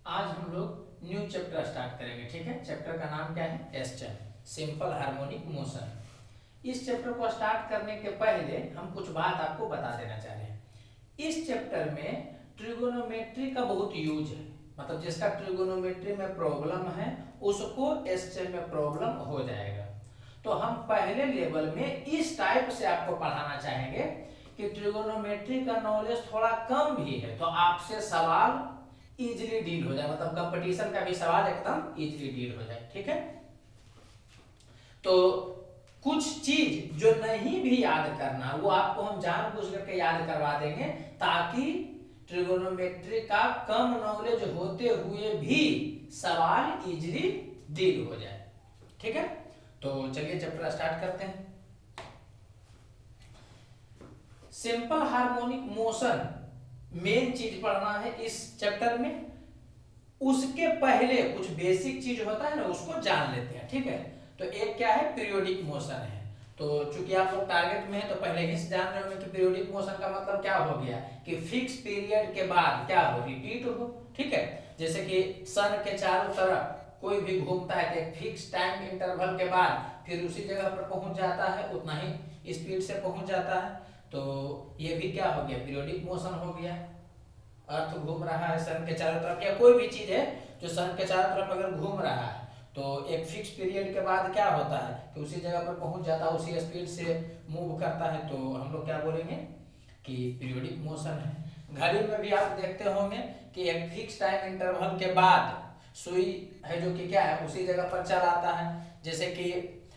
आज हम लोग न्यू चैप्टर स्टार्ट करेंगे। ठीक है, चैप्टर का नाम क्या है? एसचएम, सिंपल हार्मोनिक मोशन। इस चैप्टर को स्टार्ट करने के पहले हम कुछ बात आपको बता देना चाह रहे हैं। इस चैप्टर में ट्रिगोनोमेट्री का बहुत यूज है, मतलब जिसका ट्रिगोनोमेट्री में प्रॉब्लम है उसको एसचएम में प्रॉब्लम हो जाएगा। तो हम पहले लेवल में इस टाइप से आपको पढ़ाना चाहेंगे कि ट्रिगोनोमेट्री का नॉलेज थोड़ा कम भी है तो आपसे सवाल इजीली डील हो जाए, मतलब कंपटीशन का भी सवाल एकदम इजीली डील हो जाए। ठीक है, तो कुछ चीज जो नहीं भी याद करना वो आपको हम जानबूझ करके याद करवा देंगे ताकि ट्रिगोनोमेट्री का कम नॉलेज होते हुए भी सवाल इजीली डील हो जाए। ठीक है, तो चलिए चैप्टर स्टार्ट करते हैं। सिंपल हार्मोनिक मोशन मेन चीज पढ़ना है इस चैप्टर में। उसके पहले कुछ बेसिक चीज होता है ना, उसको जान लेते हैं। ठीक है, तो एक क्या है? पीरियोडिक मोशन है। तो चूंकि आप लोग टारगेट में है तो पहले ही से जान रहे होंगे कि पीरियोडिक मोशन का मतलब क्या हो गया कि फिक्स पीरियड के बाद क्या हो? रिपीट हो। ठीक है, जैसे कि सन के चारों तरफ कोई भी घूमता है तो एक फिक्स टाइम इंटरवल के बाद फिर उसी जगह पर पहुंच जाता है, उतना ही स्पीड से पहुंच जाता है। तो ये भी क्या हो गया? पीरियोडिक मोशन हो गया। अर्थ घूम रहा है सन के चारों तरफ, या कोई भी चीज है जो सन के चारों तरफ अगर घूम रहा है तो एक फिक्स पीरियड के बाद क्या होता है कि उसी जगह पर पहुंच जाता है, उसी स्पीड से मूव करता है। तो हम लोग क्या बोलेंगे कि पीरियोडिक मोशन है। घड़ी में भी आप देखते होंगे कि एक फिक्स टाइम इंटरवल के बाद सुई है जो कि क्या है उसी जगह पर चल आता है। जैसे कि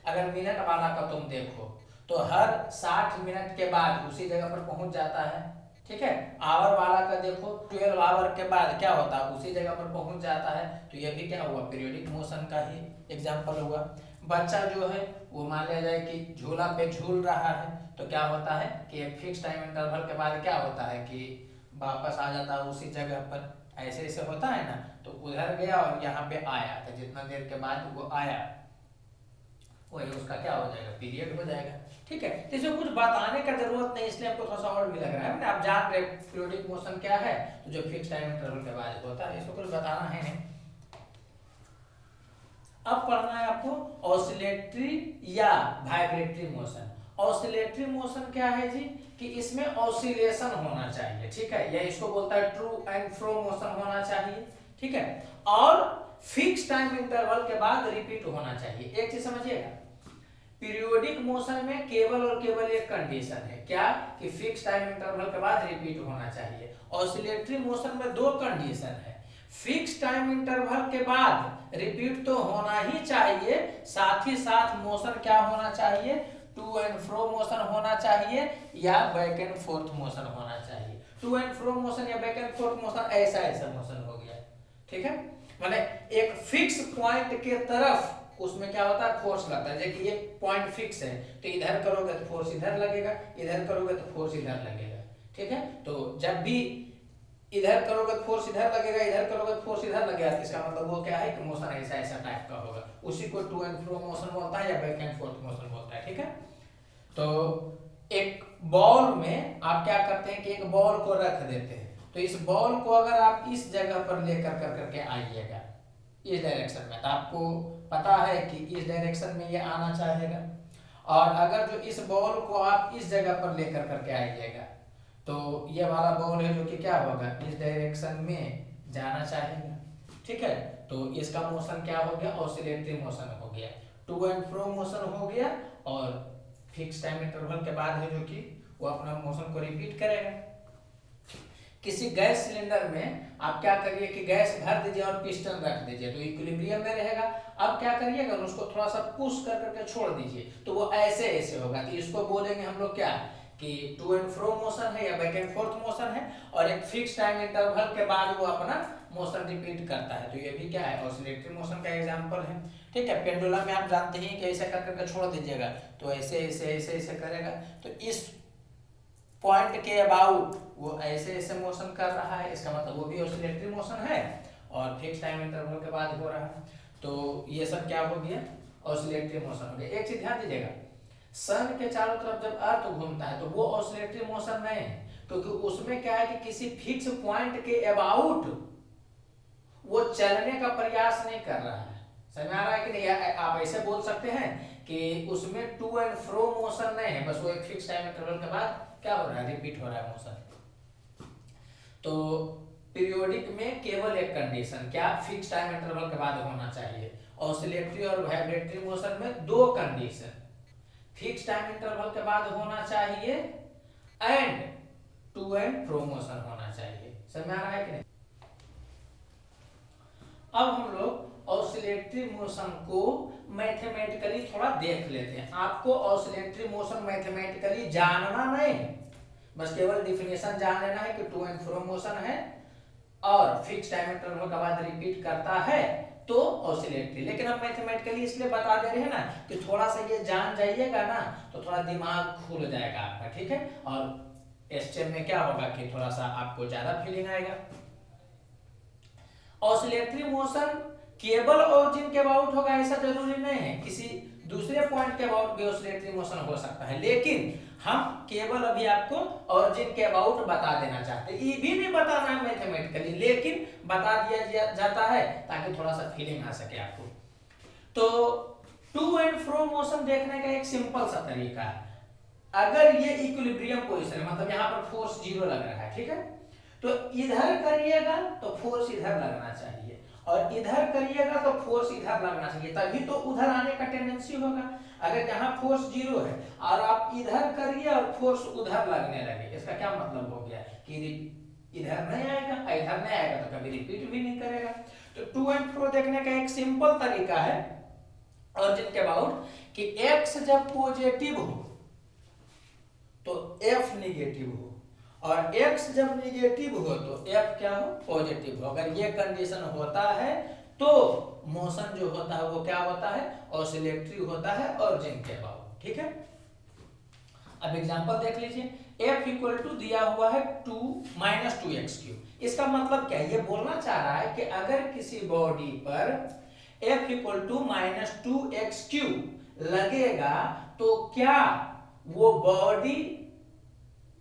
अगर मिनट वाला का तुम देखो तो हर 60 मिनट के बाद उसी जगह पर पहुंच जाता है। ठीक है, आवर वाला का देखो 12 आवर के बाद क्या होता है? उसी जगह पर पहुंच जाता है। तो ये भी क्या हुआ? पीरियोडिक मोशन का ही एग्जांपल हुआ। बच्चा जो है वो मान लिया जाए कि झूला पे झूल रहा है तो क्या होता है कि एक फिक्स टाइम इंटरवल के बाद क्या होता है कि वापस आ जाता है उसी जगह पर। ऐसे ऐसे होता है ना, तो उधर गया और यहाँ पे आया तो जितना देर के बाद वो आया वही उसका क्या हो जाएगा? पीरियड हो जाएगा। ठीक है, तो इसमें कुछ बताने का जरूरत नहीं, इसलिए आपको थोड़ा सा और भी लग रहा है। आप जान रहे पीरियोडिक मोशन क्या है, तो जो फिक्स टाइम इंटरवल के बाद होता है, इसको कुछ बताना है नहीं। अब पढ़ना है आपको ऑसिलेटरी या वाइब्रेटरी मोशन। ऑसिलेटरी मोशन क्या है जी? कि इसमें ऑसिलेशन होना चाहिए। ठीक है, या इसको बोलता है ट्रू एंड फ्रो मोशन होना चाहिए। ठीक है, और फिक्स टाइम इंटरवल के बाद रिपीट होना चाहिए। एक चीज समझिएगा, पीरियोडिक मोशन में केवल और केवल एक कंडीशन है, क्या? कि फिक्स टाइम इंटरवल के बाद रिपीट होना चाहिए। ऑसिलेटरी मोशन में दो कंडीशन है, फिक्स टाइम इंटरवल के बाद रिपीट तो होना ही चाहिए, साथ ही साथ मोशन क्या होना चाहिए? टू एंड फ्रो मोशन होना चाहिए या बैक एंड फोर्थ मोशन होना चाहिए। टू एंड फ्रो मोशन या बैक एंड फोर्थ मोशन ऐसा ऐसा मोशन हो गया। ठीक है, माने एक फिक्स पॉइंट के तरफ उसमें क्या होता है? फोर्स लगता है। जैसे ये पॉइंट फिक्स है तो इधर करोगे तो फोर्स इधर लगेगा, इधर करोगे तो फोर्स इधर लगेगा। ठीक है, तो जब भी इधर करोगे तो फोर्स इधर लगेगा, इधर करोगे तो फोर्स इधर लगेगा, इसका मतलब वो क्या है कि मोशन ऐसा ऐसा टाइप का होगा। उसी को टू एंड फ्रो मोशन बोलता है या बैक एंड फोर्थ मोशन बोलता है। ठीक है, तो एक बॉल में आप क्या करते हैं कि एक बॉल को रख देते हैं, तो इस बॉल को अगर आप इस जगह पर लेकर कर करके आइएगा इस डायरेक्शन में, तो आपको पता है कि इस डायरेक्शन में ये आना चाहेगा। और अगर जो इस बॉल को आप इस जगह पर लेकर करके आइएगा तो ये वाला बॉल है जो कि क्या होगा? इस डायरेक्शन में जाना चाहेगा। ठीक है, तो इसका मोशन क्या हो गया? ऑसिलेटरी मोशन हो गया। टू एंड फ्रो मोशन हो गया और फिक्स टाइम इंटरवल के बाद है जो कि वो अपना मोशन को रिपीट करेगा। किसी गैस सिलेंडर में आप क्या करिए कि गैस भर दीजिए और पिस्टन रख दीजिए तो इक्विलिब्रियम में रहेगा। अब क्या करिएगा, उसको थोड़ा सा पुश कर करके छोड़ दीजिए तो वो ऐसे ऐसे होगा। तो इसको बोलेंगे हम लोग क्या कि टू एंड फ्रो मोशन है या बैक एंड फोर्थ मोशन है, और एक फिक्स टाइम इंटरवल के बाद वो अपना मोशन रिपीट करता है। तो ये भी क्या है? ऑसिलेटरी मोशन का एग्जांपल है। ठीक है, पेंडुलम में आप जानते हैं कि ऐसे कर करके छोड़ दीजिएगा तो ऐसे ऐसे ऐसे ऐसे करेगा। तो इस पॉइंट के अबाउट वो ऐसे ऐसे मोशन कर रहा है, इसका मतलब वो भी ऑसिलेटरी मोशन है और फिक्स टाइम इंटरवल के बाद हो रहा है। तो ये सब क्या हो गया? ऑसिलेटरी मोशन हो गया। एक चीज ध्यान दीजिएगा, सन के चारों तरफ जब अर्थ घूमता है तो वो ऑसिलेटरी मोशन नहीं है, क्योंकि उसमें क्या है कि किसी फिक्स पॉइंट के अबाउट वो चलने का प्रयास नहीं कर रहा है। समझ आ रहा है कि नहीं? आप ऐसे बोल सकते हैं कि उसमें टू एंड फ्रो मोशन नहीं है, बस वो एक फिक्स टाइम इंटरवल के बाद क्या हो रहा है, रिपीट हो रहा है मोशन। तो पीरियोडिक में केवल एक कंडीशन, क्या, फिक्स टाइम इंटरवल के बाद होना चाहिए। ऑसिलेटरी और वाइब्रेटरी मोशन में दो कंडीशन, फिक्स टाइम इंटरवल के बाद होना चाहिए and to and fro motion होना चाहिए। समझ में आ रहा है कि नहीं? अब हम लोग ऑसिलेटरी मोशन को मैथमेटिकली थोड़ा देख लेते हैं। आपको ऑसिलेटरी मोशन मैथमेटिकली जानना नहीं है, बस केवल डिफिनेशन जान लेना है कि टू एंड फ्रो मोशन है और फिक्स टाइम इंटरवल के बाद रिपीट करता है तो ऑसिलेटरी। लेकिन हम मैथमेटिकली इसलिए बता दे रहे हैं ना कि थोड़ा सा ये जान जाइएगा ना तो थोड़ा दिमाग खुल जाएगा आपका, ठीक है। और एसटीएम में क्या होगा कि थोड़ा सा आपको ज्यादा फीलिंग आएगा। ऑसिलेटरी मोशन केवल ओरिजिन के अबाउट होगा ऐसा जरूरी नहीं है, किसी दूसरे पॉइंट के अबाउट भी ऑसिलेटरी मोशन हो सकता है, लेकिन हम केवल अभी आपको ओरिजिन के अबाउट बता देना चाहते हैं। ये भी नहीं बताना है मैथमेटिकली, लेकिन बता दिया जाता है ताकि थोड़ा सा फीलिंग आ सके आपको। तो टू एंड फ्रो मोशन देखने का एक सिंपल सा तरीका है। अगर ये इक्विलिब्रियम पोजीशन है, मतलब यहाँ पर फोर्स 0 लग रहा है, ठीक है, तो इधर करिएगा तो फोर्स इधर लगना चाहिए और इधर करिएगा तो फोर्स इधर लगना चाहिए, तभी तो उधर आने का टेंडेंसी होगा। अगर यहाँ फोर्स 0 है और आप इधर करिए और फोर्स उधर लगने लगे, इसका क्या मतलब हो गया कि इधर नहीं आएगा, इधर नहीं आएगा तो कभी रिपीट भी नहीं करेगा। तो टू एंड फ्रो देखने का एक सिंपल तरीका है ऑरिजिन के अबाउट कि x जब पॉजिटिव हो तो f निगेटिव हो और x जब निगेटिव हो तो f क्या हो, पॉजिटिव हो। अगर ये कंडीशन होता है तो मोशन जो होता है वो क्या होता है, ऑसिलेटरी होता है ऑरिजिन के अबाउट, ठीक है। अब एग्जांपल देख लीजिए, f इक्वल टू दिया हुआ है 2 - 2x³। इसका मतलब क्या है, ये बोलना चाह रहा है कि अगर किसी बॉडी पर f इक्वल टू -2x³ लगेगा तो क्या वो बॉडी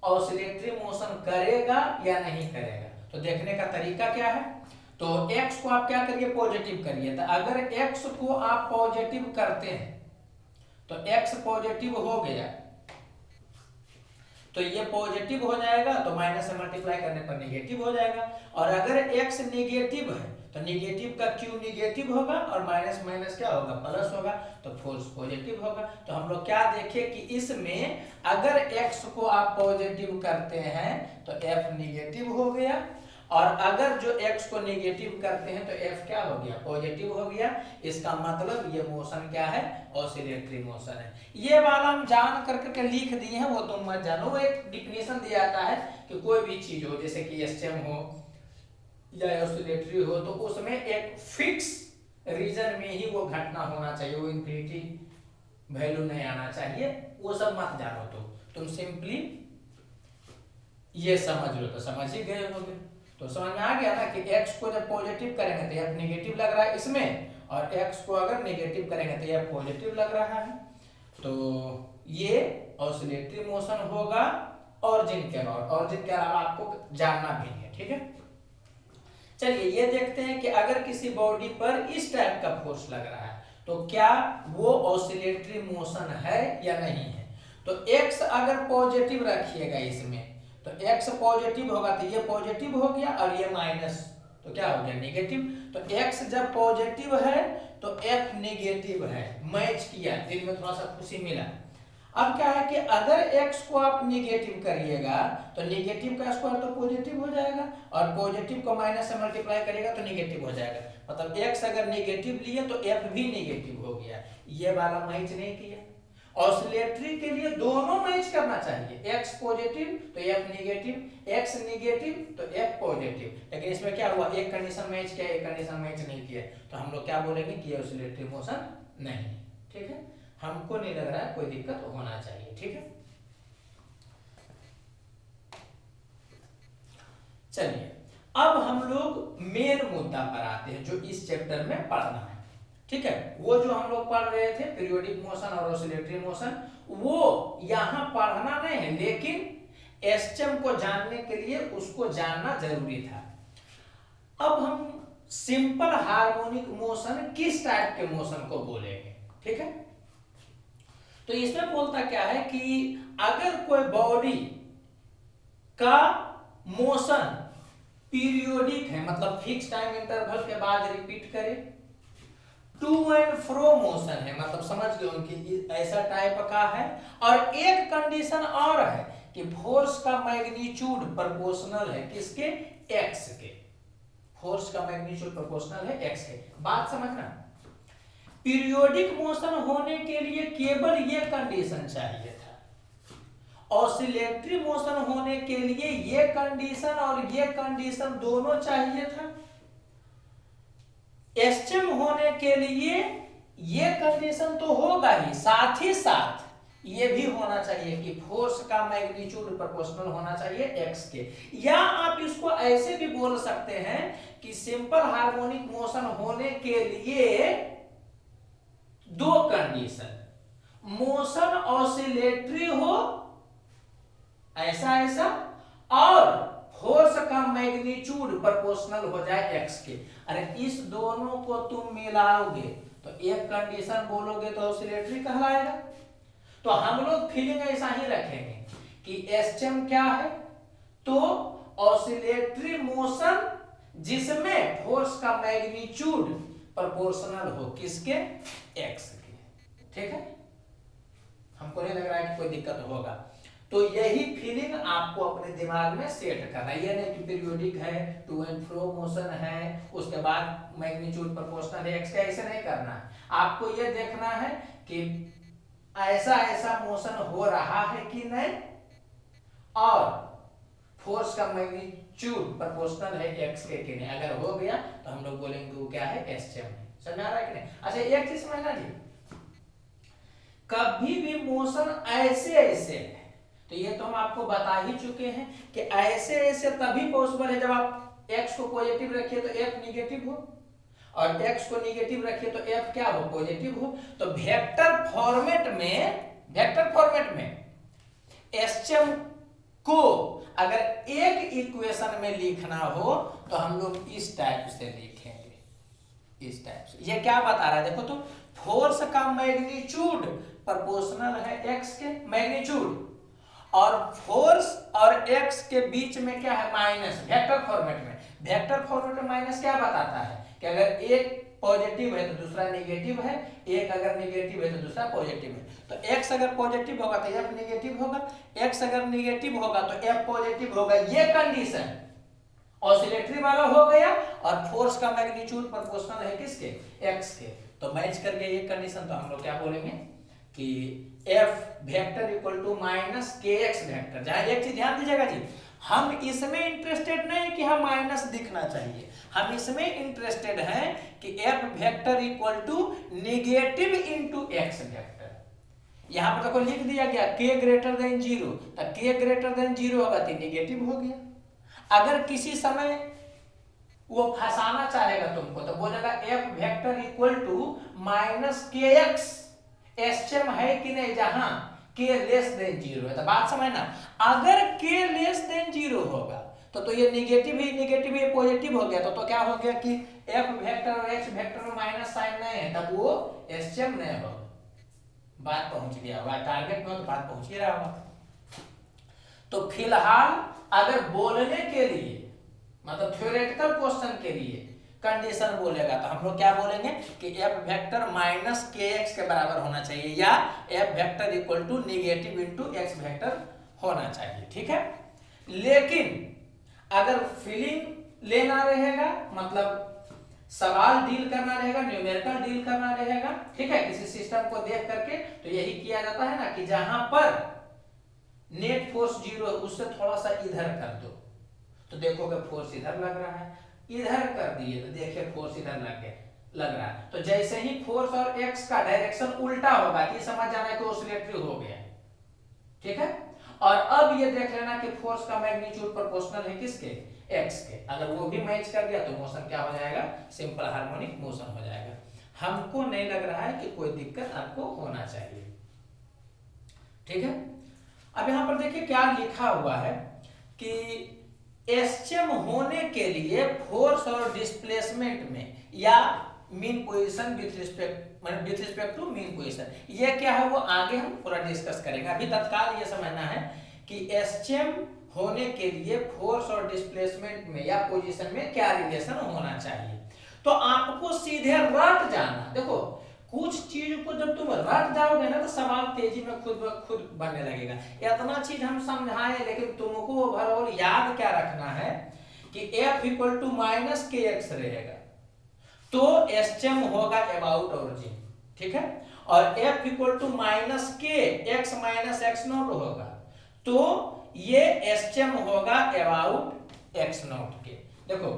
ऑसिलेटरी मोशन करेगा या नहीं करेगा। तो देखने का तरीका क्या है, तो x को आप क्या करिए, पॉजिटिव करिए। तो अगर x को आप पॉजिटिव करते हैं तो x पॉजिटिव हो गया तो ये पॉजिटिव हो जाएगा तो माइनस से मल्टीप्लाई करने पर नेगेटिव हो जाएगा। और अगर x नेगेटिव है तो नेगेटिव का q नेगेटिव होगा और माइनस माइनस क्या होगा, प्लस होगा, तो फोर्स पॉजिटिव होगा। तो हम लोग क्या देखें कि इसमें अगर x को आप पॉजिटिव करते हैं तो f नेगेटिव हो गया और अगर जो x को नेगेटिव करते हैं तो f क्या हो गया, पॉजिटिव हो गया। इसका मतलब ये मोशन क्या है, ऑसिलेटरी मोशन है। ये वाला हम जान करके लिख दिए हैं, वो तुम मत जानो। वो एक डिफिनेशन दिया जाता है कि कोई भी चीज हो, जैसे कि एसटीएम हो या ऑसिलेटरी हो, तो उसमें एक फिक्स रीजन में ही वो घटना होना चाहिए, वो इंफिनिटी वैल्यू नहीं आना चाहिए। वो सब मत जानो, तुम सिंपली ये समझ लो तो समझ ही गए होगे। तो समझ में आ गया ना कि x को जब पॉजिटिव करेंगे तो f नेगेटिव लग रहा है इसमें, और x को अगर नेगेटिव करेंगे तो f पॉजिटिव लग रहा है। तो ये ऑसिलेटरी मोशन होगा ऑरिजिन के अबाउट। ऑरिजिन के अलावा आपको जानना भी है, ठीक है। चलिए ये देखते हैं कि अगर किसी बॉडी पर इस टाइप का फोर्स लग रहा है तो क्या वो ऑसिलेटरी मोशन है या नहीं है। तो x अगर पॉजिटिव रखिएगा इसमें तो x पॉजिटिव होगा तो ये पॉजिटिव हो गया और ये माइनस, तो क्या हो गया, नेगेटिव। तो x जब पॉजिटिव है तो f नेगेटिव है, मैच किया, दिल में थोड़ा सा खुशी मिला। अब क्या है कि अगर x को आप नेगेटिव करिएगा तो नेगेटिव का स्क्वायर तो पॉजिटिव हो जाएगा और पॉजिटिव को माइनस से मल्टीप्लाई करिएगा तो नेगेटिव हो जाएगा। मतलब x अगर नेगेटिव लिए तो f भी नेगेटिव हो गया। ये वाला मैच नहीं किया। ऑसिलेटरी के लिए दोनों मैच करना चाहिए, x पॉजिटिव तो f नेगेटिव, x नेगेटिव तो f पॉजिटिव। लेकिन इसमें क्या हुआ, एक कंडीशन मैच किया, एक कंडीशन मैच नहीं किया, तो हम लोग क्या बोलेंगे कि ये ऑसिलेटरी मोशन नहीं, ठीक है। हमको नहीं लग रहा है कोई दिक्कत होना चाहिए, ठीक है। चलिए अब हम लोग मेन मुद्दा पर आते हैं जो इस चैप्टर में पढ़ना है, ठीक है। वो जो हम लोग पढ़ रहे थे पीरियोडिक मोशन और ऑसिलेटरी मोशन, वो यहाँ पढ़ना नहीं है, लेकिन एसटीएम को जानने के लिए उसको जानना जरूरी था। अब हम सिंपल हार्मोनिक मोशन किस टाइप के मोशन को बोलेंगे, ठीक है। तो इसमें बोलता क्या है कि अगर कोई बॉडी का मोशन पीरियोडिक है, मतलब फिक्स टाइम इंटरवल के बाद रिपीट करे, टू एंड फ्रो मोशन है, मतलब समझ गए उनकी ऐसा टाइप का है, और एक कंडीशन और है कि फोर्स का मैग्नीट्यूड प्रोपोर्शनल है किसके, एक्स के, फोर्स का मैग्नीट्यूड प्रोपोर्शनल है एक्स के। बात समझना, पीरियोडिक मोशन होने के लिए केवल ये कंडीशन चाहिए था, ऑसिलेटरी मोशन होने के लिए ये कंडीशन और ये कंडीशन दोनों चाहिए था, एसटीएम होने के लिए ये कंडीशन तो होगा ही, साथ ही साथ ये भी होना चाहिए कि फोर्स का मैग्नीट्यूड प्रोपोर्शनल होना चाहिए एक्स के। या आप इसको ऐसे भी बोल सकते हैं कि सिंपल हार्मोनिक मोशन होने के लिए दो कंडीशन, मोशन ऑसिलेटरी हो ऐसा ऐसा, और फोर्स का मैग्नीट्यूड प्रोपोर्शनल हो जाए एक्स के। अरे इस दोनों को तुम मिलाओगे तो एक कंडीशन बोलोगे तो ऑसिलेटरी कहलाएगा। तो हम लोग फीलिंग ऐसा ही रखेंगे कि एसटीएम क्या है, तो ऑसिलेटरी मोशन जिसमें फोर्स का मैग्नीट्यूड प्रोपोर्शनल हो किसके, एक्स के, ठीक है। हमको नहीं लग रहा है कि कोई दिक्कत होगा। तो यही फीलिंग आपको अपने दिमाग में सेट करना है, ये नहीं कि पीरियोडिक है, टू एंड फ्रो मोशन है, उसके बाद मैग्नीट्यूड प्रोपोर्शनल है एक्स का, ऐसे नहीं करना है। आपको ये देखना है कि ऐसा ऐसा मोशन हो रहा है कि नहीं, और फोर्स का मैग्नीट्यूड प्रोपोर्शनल है एक्स के कि नहीं। अगर हो गया तो हम लोग बोलेंगे वो क्या है, एसटीएम है। समझ आ रहा है कि नहीं। अच्छा एक चीज समझना जी, कभी भी मोशन ऐसे ऐसे है, तो ये तो हम आपको बता ही चुके हैं कि ऐसे ऐसे तभी पॉसिबल है जब आप x को पॉजिटिव रखिए तो f निगेटिव हो, और x को निगेटिव रखिए तो f क्या हो, पॉजिटिव हो। तो वेक्टर फॉर्मेट में एसटीएम को अगर एक इक्वेशन में लिखना हो तो हम लोग इस टाइप से लिखेंगे, इस टाइप से। ये क्या बता रहा है देखो, तो फोर्स का मैग्नीट्यूड प्रोपोर्शनल है एक्स के, मैग्नीट्यूड, और फोर्स और एक्स के बीच में क्या है, माइनस। वेक्टर फॉर्मेट में माइनस क्या बताता है कि अगर एक पॉजिटिव है तो दूसरा नेगेटिव है, एक अगर नेगेटिव है तो दूसरा पॉजिटिव है। तो x अगर पॉजिटिव होगा तो f नेगेटिव होगा, x अगर नेगेटिव होगा तो f पॉजिटिव होगा। ये कंडीशन ऑसिलेटरी वाला हो गया, और फोर्स का मैग्नीट्यूड प्रोपोर्शनल है किसके, x के। तो मैच कर गया ये कंडीशन, तो हम लोग क्या बोलेंगे कि f vector equal to minus kx vector. जहां एक चीज ध्यान दीजिएगा जी, हम इसमें इंटरेस्टेड नहीं कि हम माइनस दिखना चाहिए, हम इसमें इंटरेस्टेड हैं कि f vector equal to negative into x vector. यहां पर देखो लिख दिया गया k ग्रेटर देन 0, तो k ग्रेटर देन 0 होगा तो नेगेटिव हो गया। अगर किसी समय वो फंसाना चाहेगा तुमको तो बोलेगा f vector equal to minus kx, SHM है कि नहीं जहां k लेस देन 0 है। तो बात समझना, अगर k लेस देन 0 होगा तो ये नेगेटिव ही पॉजिटिव हो गया, तो क्या हो गया कि f वेक्टर और x वेक्टर में माइनस साइन नहीं है, तब वो एसटीएम नहीं होगा। बात पहुंच गया होगा, टारगेट में तो बात पहुंच ही रहा होगा। तो फिलहाल अगर बोलने के लिए, मतलब थ्योरेटिकल क्वेश्चन के लिए कंडीशन बोलेगा तो हम लोग क्या बोलेंगे कि f वेक्टर माइनस kx के बराबर होना चाहिए, या f vector equal to negative into x vector होना चाहिए, ठीक है। लेकिन अगर फीलिंग लेना रहेगा, मतलब सवाल डील करना रहेगा, न्यूमेरिकल डील करना रहेगा, ठीक है, किसी सिस्टम को देख करके, तो यही किया जाता है ना कि जहां पर नेट फोर्स 0 उससे थोड़ा सा इधर कर दो, तो देखोगे फोर्स इधर लग रहा है, इधर कर दिए तो देखिए फोर्स इधर लग रहा है। तो जैसे ही फोर्स और एक्स का डायरेक्शन उल्टा होगा कि समझ जाना है कि ऑसिलेटरी हो गया, ठीक है। और अब ये देख लेना कि फोर्स का मैग्नीट्यूड प्रोपोर्शनल है किसके, एक्स के। अगर वो भी मैच कर गया तो मोशन क्या हो जाएगा, सिंपल हार्मोनिक मोशन हो जाएगा। हमको नहीं लग रहा है कि कोई दिक्कत आपको होना चाहिए, ठीक है। अब यहां पर देखिए क्या लिखा हुआ है कि एसएम होने के लिए फोर्स और डिस्प्लेसमेंट में या mean position with respect to mean position, ये क्या है वो आगे हम पूरा डिस्कस करेंगे। अभी तत्काल ये समझना है कि एसएम होने के लिए फोर्स और डिस्प्लेसमेंट में या पोजीशन में क्या रिलेशन होना चाहिए। तो आपको सीधे रट जाना, देखो कुछ चीज को जब तुम रट जाओगे ना तो सवाल तेजी में खुद ब खुद बनने लगेगा। इतना चीज हम समझाएं लेकिन तुमको ओवरऑल याद क्या रखना है कि F equal to minus k x रहेगा तो एसएम होगा अबाउट ओरिजिन, ठीक है। और F equal to minus k x minus x not होगा तो ये एसएम होगा अबाउट एक्स नॉट के। देखो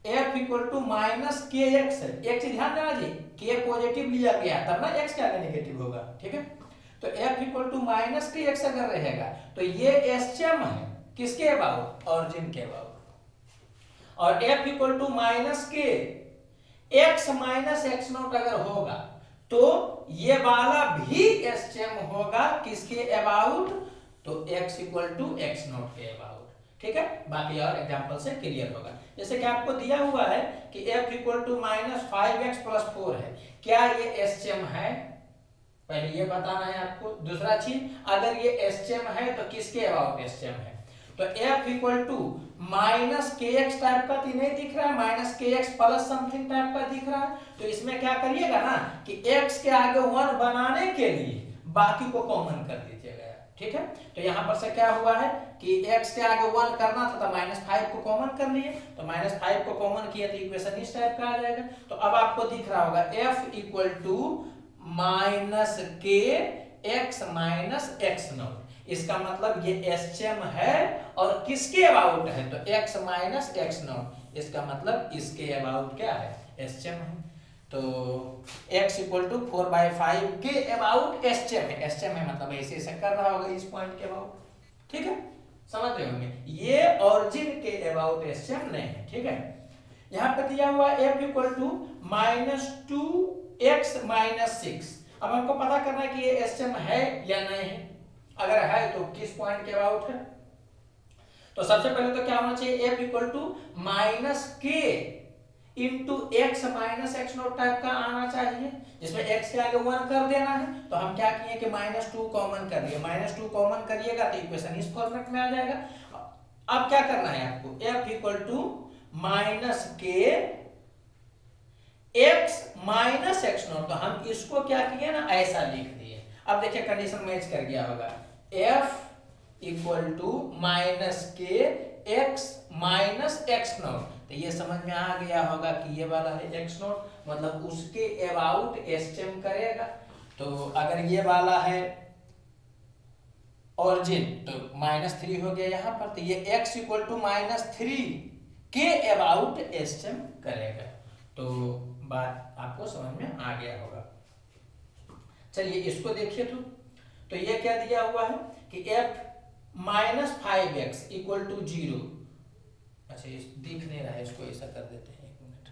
F equal to minus k x, एक चीज ध्यान देना जी, के पॉजिटिव लिया गया तब ना एक्स क्या नेगेटिव होगा, ठीक है। तो F equal to minus k x अगर रहेगा तो ये एसएम है किसके अबाउट, ओरिजिन के अबाउट। और F equal to minus k x minus x not अगर होगा तो ये वाला भी एसएम होगा किसके अबाउट, तो x equal to x naught के अबाउट, ठीक है। बाकी और एग्जांपल से क्लियर होगा। जैसे कि आपको दिया हुआ है कि f equal to minus 5x plus 4 है, क्या ये एसएम है, पहले ये बताना है आपको। दूसरा चीज, अगर ये एसएम है तो किसके अबाउट एसएम है, तो f equal to minus k x type का तो नहीं दिख रहा है, minus k x plus something type का दिख रहा है, तो इसमें क्या करिएगा ना कि x के आगे 1 बनाने के लिए बाकी को कॉमन कर दीजिएगा, ठीक है। तो यहाँ पर से क्या हुआ है कि x के आगे 1 करना था तो -5 को कॉमन कर लिए, तो -5 को कॉमन किया तो इक्वेशन इस टाइप का आ जाएगा। तो अब आपको दिख रहा होगा f equal to minus k x minus x not, इसका मतलब ये एसएम है और किसके अबाउट है, तो x माइनस एक्स नॉट, इसका मतलब इसके अबाउट क्या है, एसएम है। तो x इक्वल टू 4/5 के अबाउट एसएम है, एसएम है मतलब ऐसे ऐसे कर रहा होगा इस पॉइंट के अबाउट, ठीक है, समझ रहे होंगे। ये ओरिजिन के अबाउट एसएम नहीं है, ठीक है। यहाँ पे दिया हुआ f equal to -2x minus 6, अब हमको पता करना है कि ये एसएम है या नहीं है, अगर है तो किस पॉइंट के अबाउट है। तो सबसे पहले तो क्या होना चाहिए, f इक्वल टू माइनस के into x minus x note type का आना चाहिए, जिसमें x के आगे 1 कर देना है। तो हम क्या किए कि -2 कॉमन कर लिए, -2 कॉमन करिएगा तो इक्वेशन इस फॉर्मेट में आ जाएगा। अब क्या करना है आपको, f इक्वल टू माइनस के x माइनस एक्स नोट, तो हम इसको क्या किए ना ऐसा लिख दिए। अब देखिए कंडीशन मैच कर गया होगा, f इक्वल टू माइनस के x माइनस एक्स नोट, तो ये समझ में आ गया होगा कि ये वाला है एक्स नोट, मतलब उसके अबाउट एसएम करेगा। तो अगर ये वाला है ओरिजिन तो -3 हो गया यहाँ पर, तो ये x इक्वल टू -3 के अबाउट एसएम करेगा। तो बात आपको समझ में आ गया होगा। चलिए इसको देखिए, तो ये क्या दिया हुआ है कि f -5x इक्वल टू 0, अच्छा ये दिख नहीं रहा है, इसको ऐसा कर देते हैं, 1 मिनट।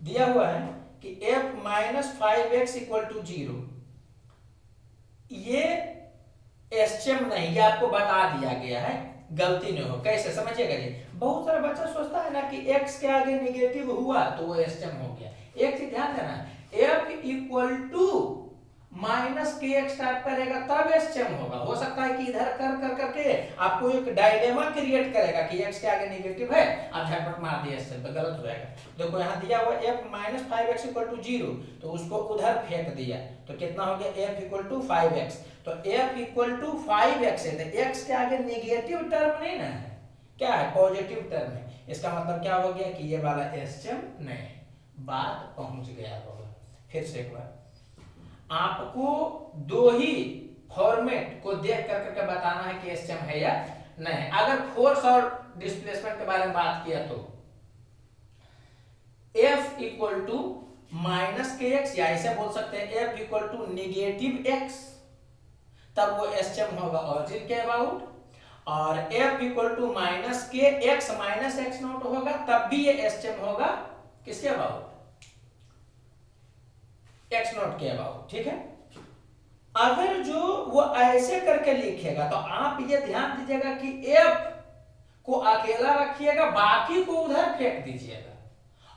दिया हुआ है कि f -5x इक्वल टू 0, ये एसएम नहीं, ये आपको बता दिया गया है, गलती नहीं हो। कैसे समझिएगा जी, बहुत सारा बच्चा सोचता है ना कि x के आगे नेगेटिव हुआ तो वो एसएम हो गया। एक चीज ध्यान देना, f equal to minus k x type करेगा तब एसएम होगा। हो सकता है कि इधर कर करके आपको एक डायलेमा क्रिएट करेगा कि x के आगे नेगेटिव है, आप झटपट मार दिए एसएम, तो गलत हो जाएगा। देखो यहाँ दिया हुआ f -5x इक्वल टू 0, तो उसको उधर फेंक दिया तो कितना हो गया, f इक्वल टू 5x, तो f इक्वल टू 5x है, तो x के आगे नेगेटिव टर्म नहीं ना है, क्या है, पॉजिटिव टर्म है। इसका मतलब क्या हो गया कि ये वाला एसएम नहीं, बात पहुंच गया होगा। फिर से एक बार आपको दो ही फॉर्मेट को देख करके बताना है कि एसएम है या नहीं। अगर फोर्स और डिस्प्लेसमेंट के बारे में बात किया तो F equal to minus k x, या ऐसे बोल सकते हैं F equal to negative x, तब वो एसएम होगा ओरिजिन के अबाउट। और F equal to minus k x minus x naught होगा, तब भी ये एसएम होगा किसके अबाउट, एक्स नोट के अबाउट, ठीक है। अगर जो वो ऐसे करके लिखेगा तो आप ये ध्यान दीजिएगा कि एफ को अकेला रखिएगा, बाकी को उधर फेंक दीजिएगा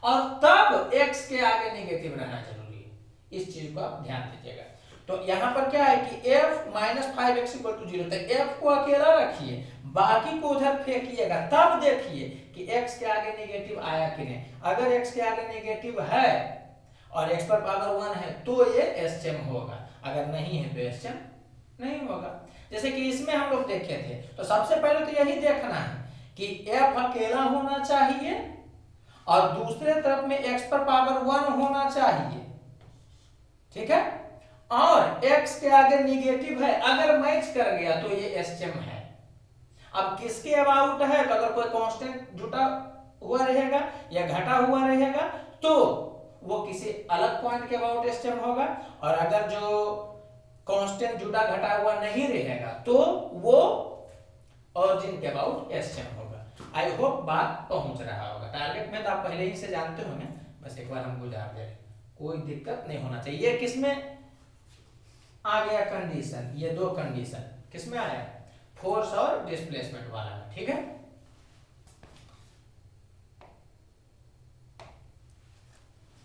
और तब एक्स के आगे नेगेटिव रहना जरूरी है। इस चीज को आप ध्यान दीजिएगा। तो यहां पर क्या है कि f minus 5x equal to 0, तो f को अकेला रखिए, बाकी को उधर फेंकिएगा, तब देखिए कि x के आगे नेगेटिव आया कि नहीं। अगर x के आगे नेगेटिव है और x पर पावर 1 है तो ये एसचेम होगा, अगर नहीं है तो एसचेम नहीं होगा। जैसे कि इसमें हम लोग देखे थे, तो सबसे पहले तो यही देखना है कि f अकेला होना चाहिए और दूसरे तरफ में x पर पावर 1 होना चाहिए, ठीक है, और x के आगे निगेटिव है, अगर मैच कर गया तो ये एसचेम है। अब किसके अबाउट है, तो अगर कोई कांस्टेंट जुटा हुआ रहेगा या घटा हुआ रहेगा तो वो किसी अलग पॉइंट के अबाउट एसचेम होगा, और अगर जो कांस्टेंट जुटा घटा हुआ नहीं रहेगा तो वो ओरिजिन के अबाउट एसचेम होगा। आई होप बात पहुंच रहा होगा। टारगेट में तो आप पहले ही से जानते होंगे, बस एक बार हम गुजार दे, कोई दिक्कत नहीं होना चाहिए। ये किसमें आ गया कंडीशन, ये दो कंडीशन किसमें आया, फोर्स और डिस्प्लेसमेंट वाला में, ठीक है।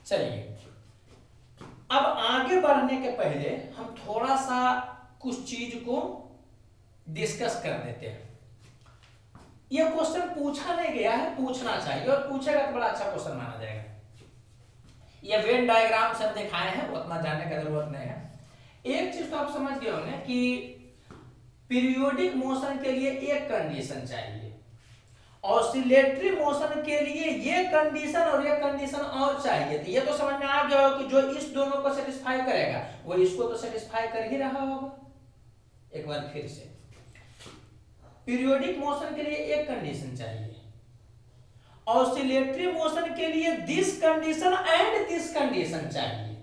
चलिए अब आगे बढ़ने के पहले हम थोड़ा सा कुछ चीज को डिस्कस कर देते हैं। ये क्वेश्चन पूछा नहीं गया है, पूछना चाहिए, और पूछेगा तो बड़ा अच्छा क्वेश्चन माना जाएगा। ये वेन डायग्राम से हम दिखाए हैं, उतना जानने की जरूरत नहीं है। एक चीज तो आप समझ गए होंगे कि पीरियोडिक मोशन के लिए एक कंडीशन चाहिए, ऑसिलेटरी मोशन के लिए ये कंडीशन और ये कंडीशन और चाहिए। तो ये तो समझ में आ गया हो कि जो इस दोनों को सेटिस्फाई करेगा वो इसको तो सेटिस्फाई कर ही रहा होगा। एक बार फिर से, पीरियोडिक मोशन के लिए एक कंडीशन चाहिए, ऑसिलेटरी मोशन के लिए this condition and this condition चाहिए।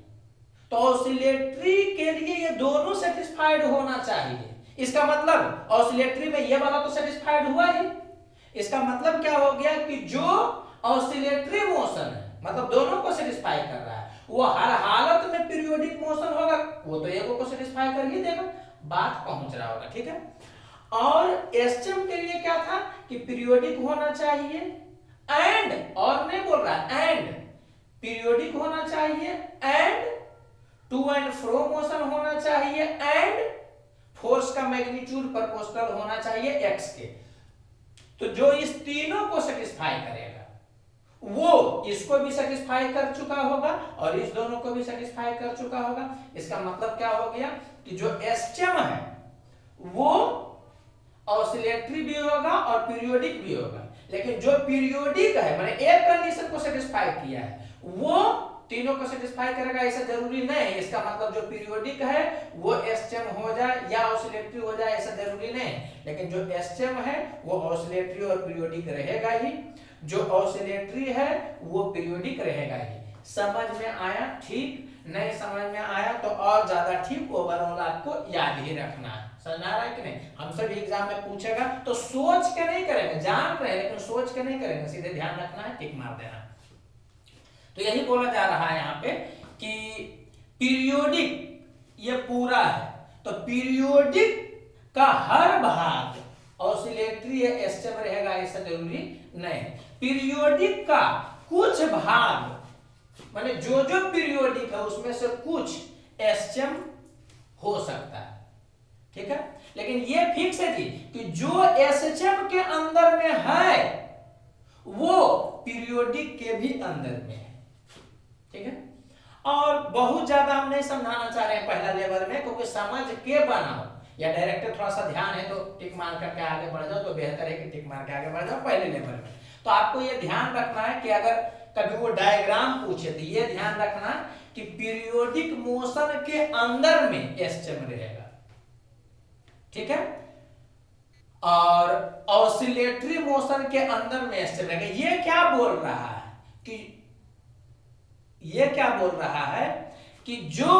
तो ऑसिलेटरी के लिए ये दोनों सेटिस्फाइड होना चाहिए। इसका मतलब ऑसिलेटरी में ये वाला तो सेटिस्फाइड हुआ ही, इसका मतलब क्या हो गया कि जो ऑसिलेटरी मोशन है, मतलब दोनों को सेटिस्फाई कर रहा है, वो हर हालत में पीरियोडिक मोशन होगा, वो तो एगो को सेटिस्फाई कर ही देगा। बात पहुंच रहा होगा, ठीक है। और एसचएम के लिए क्या था कि पीरियोडिक होना चाहिए एंड, और नहीं बोल रहा एंड, पीरियोडिक होना चाहिए and to and fro motion होना चाहिए एंड फोर्स का मैग्नीट्यूड प्रोपोर्शनल होना चाहिए एक्स के। तो जो इस तीनों को सेटिस्फाई करेगा वो इसको भी सेटिस्फाई कर चुका होगा और इस दोनों को भी सेटिस्फाई कर चुका होगा। इसका मतलब क्या हो गया कि जो एसचएम है वो ऑसिलेटरी भी होगा और पीरियोडिक भी होगा, लेकिन जो पीरियोडिक है माने एक कंडीशन को सेटिस्फाई किया है वो तीनों को सेटिस्फाई करेगा ऐसा जरूरी नहीं है। इसका मतलब जो पीरियोडिक है वो एसचएम हो जाए या ऑसिलेटरी हो जाए ऐसा जरूरी नहीं है, लेकिन जो एसचएम है वो ऑसिलेटरी और पीरियोडिक रहेगा ही, जो ऑसिलेटरी है वो पीरियोडिक रहेगा ही। समझ में आया? ठीक। नहीं समझ में आया तो और ज्यादा ठीक, ओवरऑल आपको याद ही रखना है। समझ आ रहा है कि नहीं? हमसे भी एग्जाम में पूछेगा तो सोच के नहीं करेंगे, जान रहे हैं लेकिन सोच के नहीं करेंगे, सीधे ध्यान रखना है, टिक मार देना। तो यही बोला जा रहा है यहाँ पे कि पीरियोडिक ये पूरा है, तो पीरियोडिक का हर भाग ऑसिलेटरी या एसचएम रहेगा ऐसा जरूरी नहीं। पीरियोडिक का कुछ भाग माने जो जो पीरियोडिक है उसमें से कुछ एसचएम हो सकता है, ठीक है। लेकिन ये फिक्स है जी कि जो एसएचएम के अंदर में है वो पीरियोडिक के भी अंदर में है, ठीक है। और बहुत ज्यादा हम नहीं समझाना चाह रहे हैं पहला लेवल में, क्योंकि समझ के बनाओ, या डायरेक्टर थोड़ा सा ध्यान है तो टिक मार करके आगे बढ़ जाओ तो बेहतर है कि टिक मार के आगे बढ़ जाओ पहले लेवल में। तो आपको ये ध्यान रखना है कि अगर कभी वो डायग्राम पूछे तो ये ध्यान रखना कि पीरियोडिक मोशन के अंदर में एसचएम रहेगा, ठीक है, और ऑसिलेटरी मोशन के अंदर में एसचएम रहेगा। ये क्या बोल रहा है कि ये क्या बोल रहा है कि जो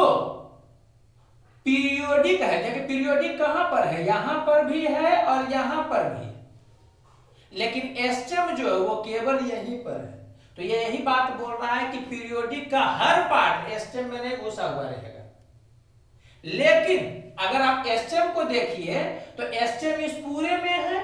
पीरियोडिक है, देखिए पीरियोडिक कहां पर है, यहां पर भी है और यहां पर भी, लेकिन एसचएम जो है वो केवल यहीं पर है। तो ये यही बात बोल रहा है कि पीरियोडिक का हर पार्ट एसचएम में नहीं घुसा हुआ रहेगा, लेकिन अगर आप एसटीएम को देखिए तो एसटीएम इस पूरे में है,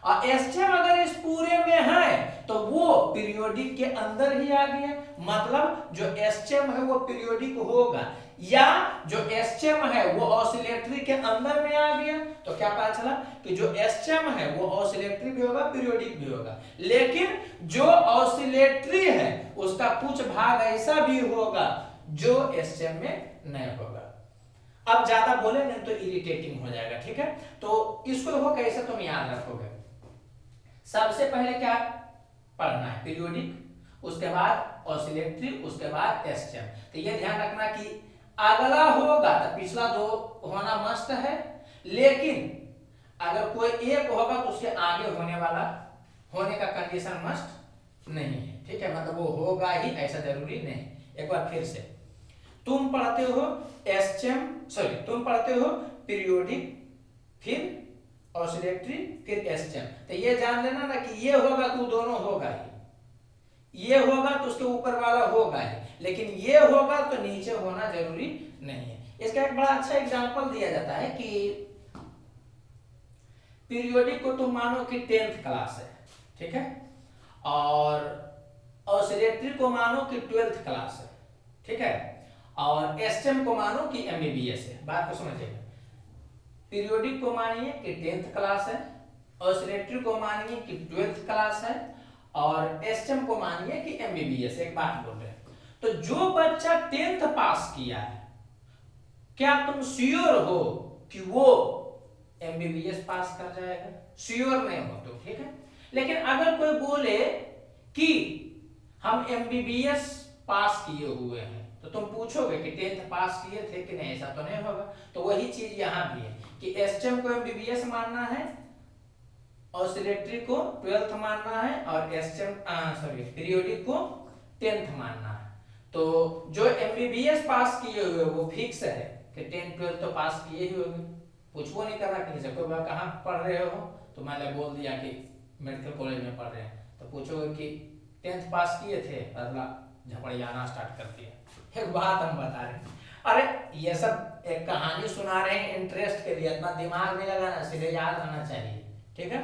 और एसटीएम अगर इस पूरे में है तो वो पीरियोडिक के अंदर ही आ गया, मतलब जो एसटीएम है वो पीरियोडिक होगा, या जो एसटीएम है वो ऑसिलेटरी के अंदर में आ गया। तो क्या पता चला कि जो एसटीएम है वो ऑसिलेटरी भी होगा, पीरियोडिक भी होगा, लेकिन जो ऑसिलेटरी है उसका कुछ भाग ऐसा भी होगा जो एसटीएम में नहीं होगा। अब ज्यादा बोलेंगे तो इरिटेटिंग हो जाएगा, ठीक है। तो इसको देखो कैसे तुम याद रखोगे। सबसे पहले क्या पढ़ना है, पीरियोडिक, उसके बाद ऑसिलेटरी, उसके बाद एसटीएम। तो ये ध्यान रखना कि अगला होगा तो पिछला दो होना मस्ट है, लेकिन अगर कोई एक होगा तो उसके आगे होने का कंडीशन मस्ट नहीं है, ठीक है। मतलब वो होगा ही ऐसा जरूरी नहीं। एक बार फिर से, तुम पढ़ते हो एसटीएम, सॉरी तुम पढ़ते हो पीरियोडिक, फिर ऑसिलेटरी, फिर एसटीएम। तो ये जान लेना ना कि ये होगा तो दोनों होगा ही, ये होगा तो उसके ऊपर वाला होगा ही, लेकिन ये होगा तो नीचे होना जरूरी नहीं है। इसका एक बड़ा अच्छा एग्जांपल दिया जाता है कि पीरियोडिक को तुम मानो कि 10th क्लास है, ठीक है, और ऑसिलेटरी को मानो कि 12th क्लास है, ठीक है, और एसटीएम को मानो कि एमबीबीएस है। बात को समझिएगा, पीरियोडिक को मानिए कि 10th क्लास है, ऑसिलेटरी को मानिए कि 12th क्लास है, और एसटीएम को मानिए कि एमबीबीएस। एक बात बोल रहे हैं, तो जो बच्चा 10th पास किया है, क्या तुम श्योर हो कि वो एमबीबीएस पास कर जाएगा? श्योर नहीं हो तो ठीक है। लेकिन अगर कोई बोले कि हम एमबीबीएस पास किए हुए हैं, तो तुम पूछोगे कि 10th पास किए थे कि नहीं, ऐसा तो नहीं होगा। तो वही चीज यहाँ भी है कि एसटीएम को एमबीबीएस मानना है, ऑसिलेटरी को 12th मानना है, और एसटीएम पीरियोडिक को 10th मानना है। तो जो एमबीबीएस पास किए हुए वो फिक्स है कि 10th 12th तो पास किए ही होंगे, पूछो नहीं करना किसी से। कोई बात कहाँ पढ़ रहे हो तो मैंने बोल दिया कि मेडिकल कॉलेज में पढ़ रहे हैं, तो पूछोगे कि 10th पास किए थे, अगला झपड़ियाना स्टार्ट कर दिया। एक बात हम बता रहे हैं, अरे ये सब एक कहानी सुना रहे हैं इंटरेस्ट के लिए, इतना दिमाग नहीं लगाना, सीधे याद रहना चाहिए, ठीक है।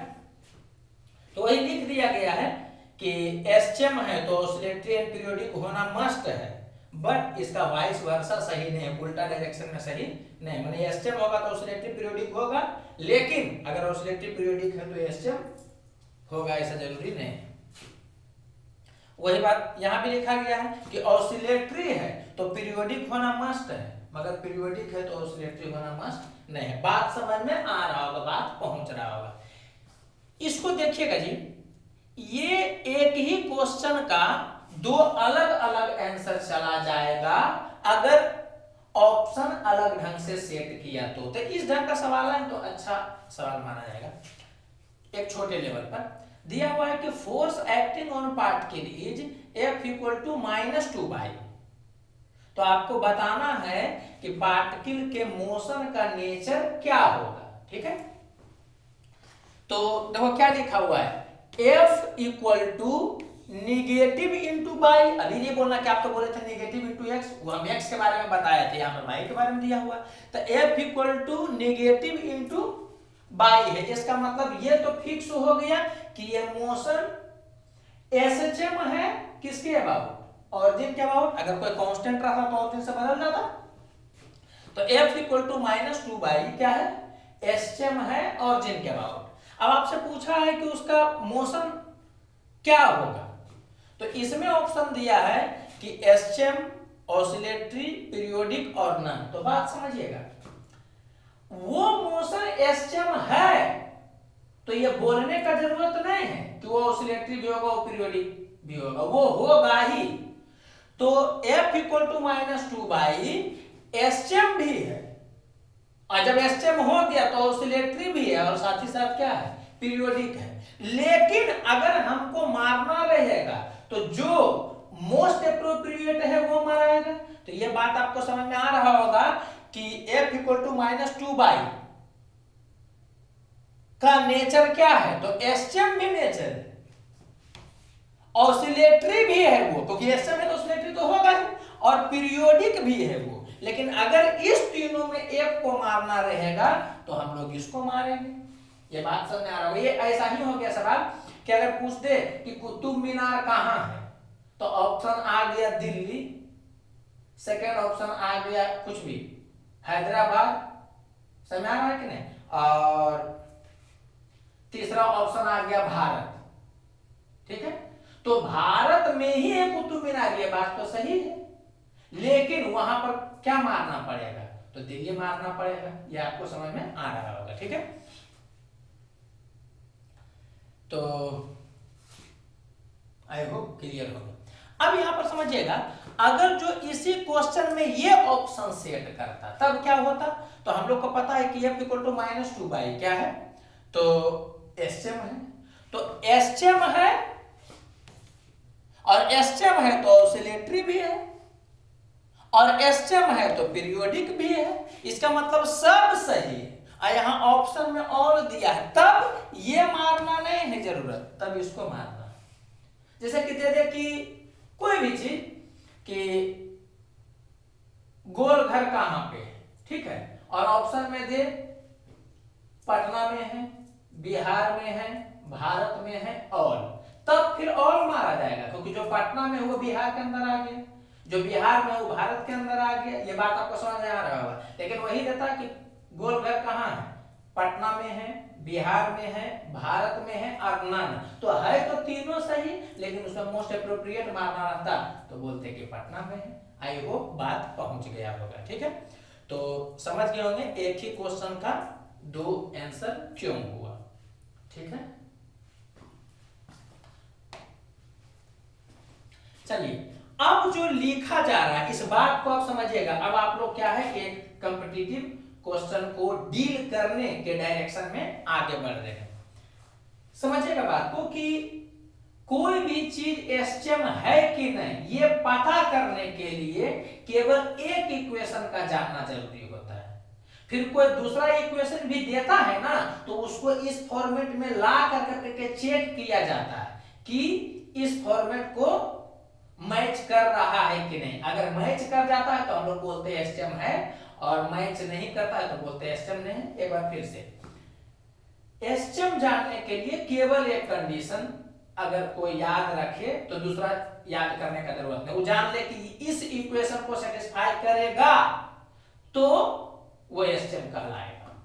तो वही लिख दिया गया है कि एसटीएम है तो ऑसिलेटरी एंड पीरियोडिक होना मस्ट है, बट इसका वाइस वर्सा सही नहीं है, उल्टा डायरेक्शन में सही नहीं। माने एसटीएम होगा तो ऑसिलेटरी पीरियोडिक होगा, लेकिन अगर ऑसिलेटरी पीरियोडिक है तो एसटीएम होगा, ऐसा जरूरी नहीं। वही बात यहाँ भी लिखा गया है कि ऑसिलेटरी है तो पीरियोडिक होना मस्ट है, मगर पीरियोडिक है तो ऑसिलेटरी होना मस्ट नहीं है। बात समझ में आ रहा होगा, बात पहुंच रहा होगा। इसको देखिएगा जी, ये एक ही क्वेश्चन का दो अलग अलग आंसर चला जाएगा अगर ऑप्शन अलग ढंग से सेट किया तो इस ढंग का सवाल है तो अच्छा सवाल माना जाएगा। एक छोटे लेवल पर दिया हुआ है कि force acting on particle is F = -2 तो आपको बताना है कि पार्टिकल के मोशन का नेचर क्या होगा, ठीक है। तो देखो क्या लिखा हुआ है, F = नेगेटिव इंटू बाई। अभी नहीं बोलना कि आप तो बोले थे नेगेटिव इंटू एक्स, वो हम एक्स के बारे में बताए थे, यहाँ पर वाई के बारे में दिया हुआ। तो F = नेगेटिव इंटू बाई है, इसका मतलब ये तो फिक्स हो गया कि ये मोशन एसएचएम है किसके अबाउट, ऑरिजिन के अबाउट। अगर कोई कांस्टेंट रहा तो ऑरिजिन से बदल जाता। तो F = -2 क्या है, एसएचएम है ऑरिजिन के अबाउट। अब आपसे पूछा है कि उसका मोशन क्या होगा, तो इसमें ऑप्शन दिया है कि एसएचएम, ऑसिलेटरी, पीरियोडिक और नन। तो बात समझिएगा, वो मोशन एसएचएम है तो ये बोलने का जरूरत नहीं है कि वो ऑसिलेटरी भी होगा और पीरियोडिक भी होगा, वो होगा ही। तो F = -2 एसएचएम भी है, और जब एसएचएम हो गया तो ऑसिलेटरी भी है और साथ ही साथ क्या है, पीरियोडिक है। लेकिन अगर हमको मारना रहेगा तो जो मोस्ट एप्रोप्रिएट है वो माराएगा। तो ये बात आपको समझ में आ रहा होगा कि F = -2 का नेचर क्या है, तो एसएचएम भी नेचर है, ऑसिलेटरी भी है वो, क्योंकि एसएचएम है तो ऑसिलेटरी तो होगा ही, और पीरियोडिक भी है वो। लेकिन अगर इस तीनों में एक को मारना रहेगा तो हम लोग इसको मारेंगे। ये बात समझ आ रहा होगा। ये ऐसा ही हो गया सवाल कि अगर पूछ दे कि कुतुब मीनार कहाँ है तो ऑप्शन आ गया दिल्ली, सेकेंड ऑप्शन आ गया कुछ भी हैदराबाद, समझ आ रहा है कि नहीं, और तीसरा ऑप्शन आ गया भारत। ठीक है, तो भारत में ही है कुतुब मीनार, ये बात तो सही है, लेकिन वहां पर क्या मारना पड़ेगा तो दिल्ली मारना पड़ेगा। ये आपको समझ में आ रहा होगा। ठीक है, तो आई होप क्लियर होगा। अब यहां पर समझिएगा, अगर जो इसी क्वेश्चन में ये ऑप्शन सेट करता तब क्या होता, तो हम लोग को पता है कि f इक्वल टू -2 क्या है, तो एसचेम है, तो एसचेम है और एसचेम है तो ऑसिलेटरी भी है और एसचेम है तो पीरियोडिक भी है। इसका मतलब सब सही है। यहाँ ऑप्शन में और दिया है, तब ये मारना नहीं है जरूरत, तब इसको मारना। जैसे कि दे दे कि कोई भी चीज कि गोल घर कहां पे है, ठीक है, और ऑप्शन में दे पटना में है, बिहार में है, भारत में है, और तब फिर और मारा जाएगा, क्योंकि जो पटना में वो बिहार के अंदर आ गया, जो बिहार में वो भारत के अंदर आ गया। ये बात आपको समझ में आ रहा होगा। लेकिन वही रहता कि गोल घर कहाँ है, पटना में है, बिहार में है, भारत में है और नन, तो है तो तीनों सही, लेकिन उसमें मोस्ट अप्रोप्रिएट मारना रहता तो बोलते कि पटना में है। आई होप बात पहुंच गया होगा। ठीक है, तो समझ गए होंगे एक ही क्वेश्चन का दो आंसर क्यों हुआ। ठीक है, चलिए अब जो लिखा जा रहा है इस बात को आप समझिएगा। अब आप लोग क्या है कि कॉम्पिटिटिव क्वेश्चन को डील करने के डायरेक्शन में आगे बढ़ रहे हैं। समझिएगा बात को कि कोई भी चीज एसचेम है कि नहीं ये पता करने के लिए केवल एक इक्वेशन का जानना जरूरी होता है। फिर कोई दूसरा इक्वेशन भी देता है ना तो उसको इस फॉर्मेट में ला करके चेक किया जाता है कि इस फॉर्मेट को मैच कर रहा है कि नहीं। अगर मैच कर जाता है तो हम लोग बोलते हैं एसचेम है, और मैच नहीं करता है तो बोलते हैं एसचेम नहीं। एक बार फिर से, एसचेम जानने के लिए केवल एक कंडीशन अगर कोई याद रखे तो दूसरा याद करने का जरूरत नहीं। वो जान ले कि इस इक्वेशन को सेटिस्फाई करेगा तो वो एसचेम कहलाएगा।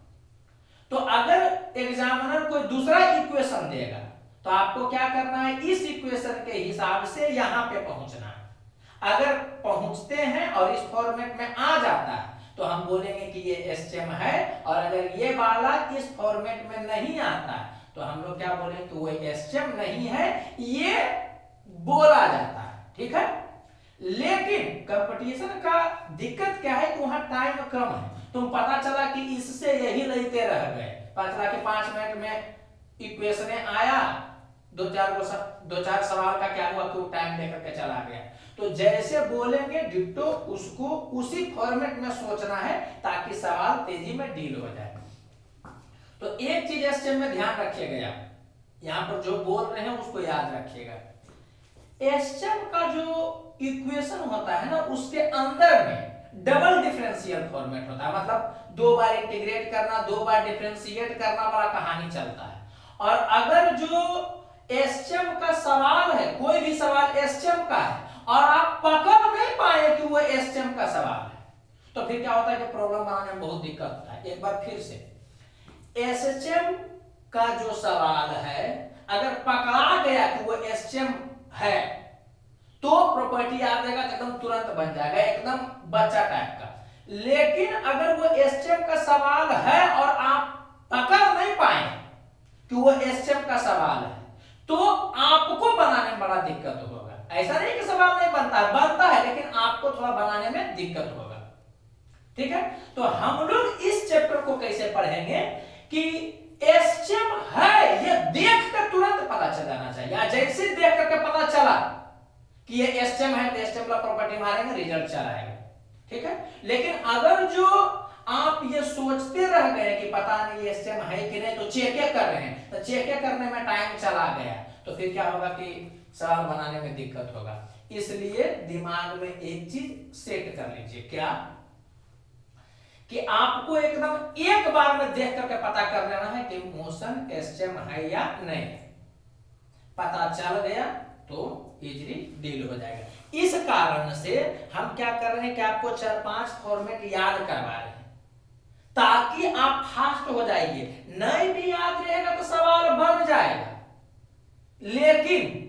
तो अगर एग्जामिनर कोई दूसरा इक्वेशन देगा तो आपको क्या करना है, इस इक्वेशन के हिसाब से यहां पे पहुंचना है। अगर पहुंचते हैं और इस फॉर्मेट में आ जाता है तो हम बोलेंगे कि ये एसचेम है, और अगर ये वाला इस फॉर्मेट में नहीं आता है तो हम लोग क्या बोलेंगे कि वो एसचेम नहीं है, ये बोला जाता है। ठीक है, लेकिन कंपटीशन का दिक्कत क्या है कि वहां टाइम कम है। तुम पता चला कि इससे यही लेते रह गए, पता चला कि 5 मिनट में इक्वेशन आया, दो चार सवाल का क्या हुआ कि वो टाइम लेकर के चला गया। तो जैसे बोलेंगे डिट्टो उसको उसी फॉर्मेट में सोचना है ताकि सवाल तेजी में डील हो जाए। तो एक चीज एसचेम में ध्यान रखिएगा, यहां पर जो बोल रहे हैं उसको याद रखिएगा। एसचेम का जो इक्वेशन होता है ना उसके अंदर में डबल डिफरेंशियल फॉर्मेट होता है, मतलब 2 बार इंटीग्रेट करना, 2 बार डिफरेंशिएट करना वाला कहानी चलता है। और अगर जो एसचेम का सवाल है, कोई भी सवाल एसचेम का है और आप पकड़ नहीं पाए कि वो एसचेम का सवाल है, तो फिर क्या होता है कि प्रॉब्लम बनाने में बहुत दिक्कत होता है। एक बार फिर से, एसचेम का जो सवाल है अगर पकड़ा गया कि वो एसचेम है तो प्रॉपर्टी आ जाएगा, एकदम तुरंत बन जाएगा, एकदम बच्चा टाइप का। लेकिन अगर वो एसचेम का सवाल है और आप पकड़ नहीं पाए कि वो एसचेम का सवाल है तो आपको बनाने में बड़ा दिक्कत होगा। ऐसा नहीं कि सवाल नहीं बनता है, लेकिन आपको थोड़ा बनाने में दिक्कत होगा। ठीक है, तो हम लोग इस चैप्टर को कैसे पढ़ेंगे कि एसचेम है ये देख कर तुरंत पता चल जाना चाहिए। जैसे देख करके पता चला कि ये एसचेम है तो एसचेम का प्रॉपर्टी मारेंगे, रिजल्ट चला आएगा। ठीक है, लेकिन अगर जो आप ये सोचते रह गए कि पता नहीं एसचेम है कि नहीं तो चेक कर रहे हैं, तो चेक करने में टाइम चला गया तो फिर क्या होगा कि सवाल बनाने में दिक्कत होगा। इसलिए दिमाग में एक चीज सेट कर लीजिए, क्या कि आपको एकदम एक बार में देख करके पता कर लेना है कि मोशन एसएम है या नहीं है। पता चल गया तो इजीली डील हो जाएगा। इस कारण से हम क्या कर रहे हैं कि आपको 4-5 फॉर्मेट याद करवा रहे हैं ताकि आप फास्ट हो जाएंगे। नहीं भी याद रहेगा तो सवाल बन जाएगा, लेकिन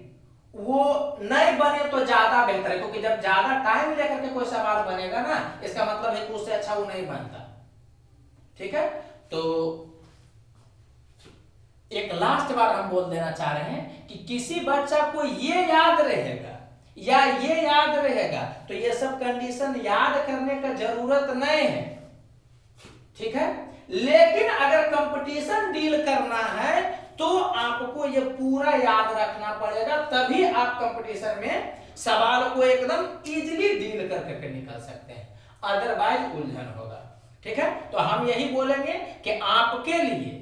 वो नहीं बने तो ज्यादा बेहतर है, क्योंकि जब ज्यादा टाइम लेकर के कोई सवाल बनेगा ना, इसका मतलब है कि उससे अच्छा वो नहीं बनता। ठीक है, तो एक लास्ट बार हम बोल देना चाह रहे हैं कि किसी बच्चा को ये याद रहेगा या ये याद रहेगा तो ये सब कंडीशन याद करने का जरूरत नहीं है। ठीक है, लेकिन अगर कंपटीशन डील करना है तो आपको ये पूरा याद रखना पड़ेगा, तभी आप कंपटीशन में सवाल को एकदम इजीली डील करके निकल सकते हैं, अदरवाइज उलझन होगा। ठीक है, तो हम यही बोलेंगे कि आपके लिए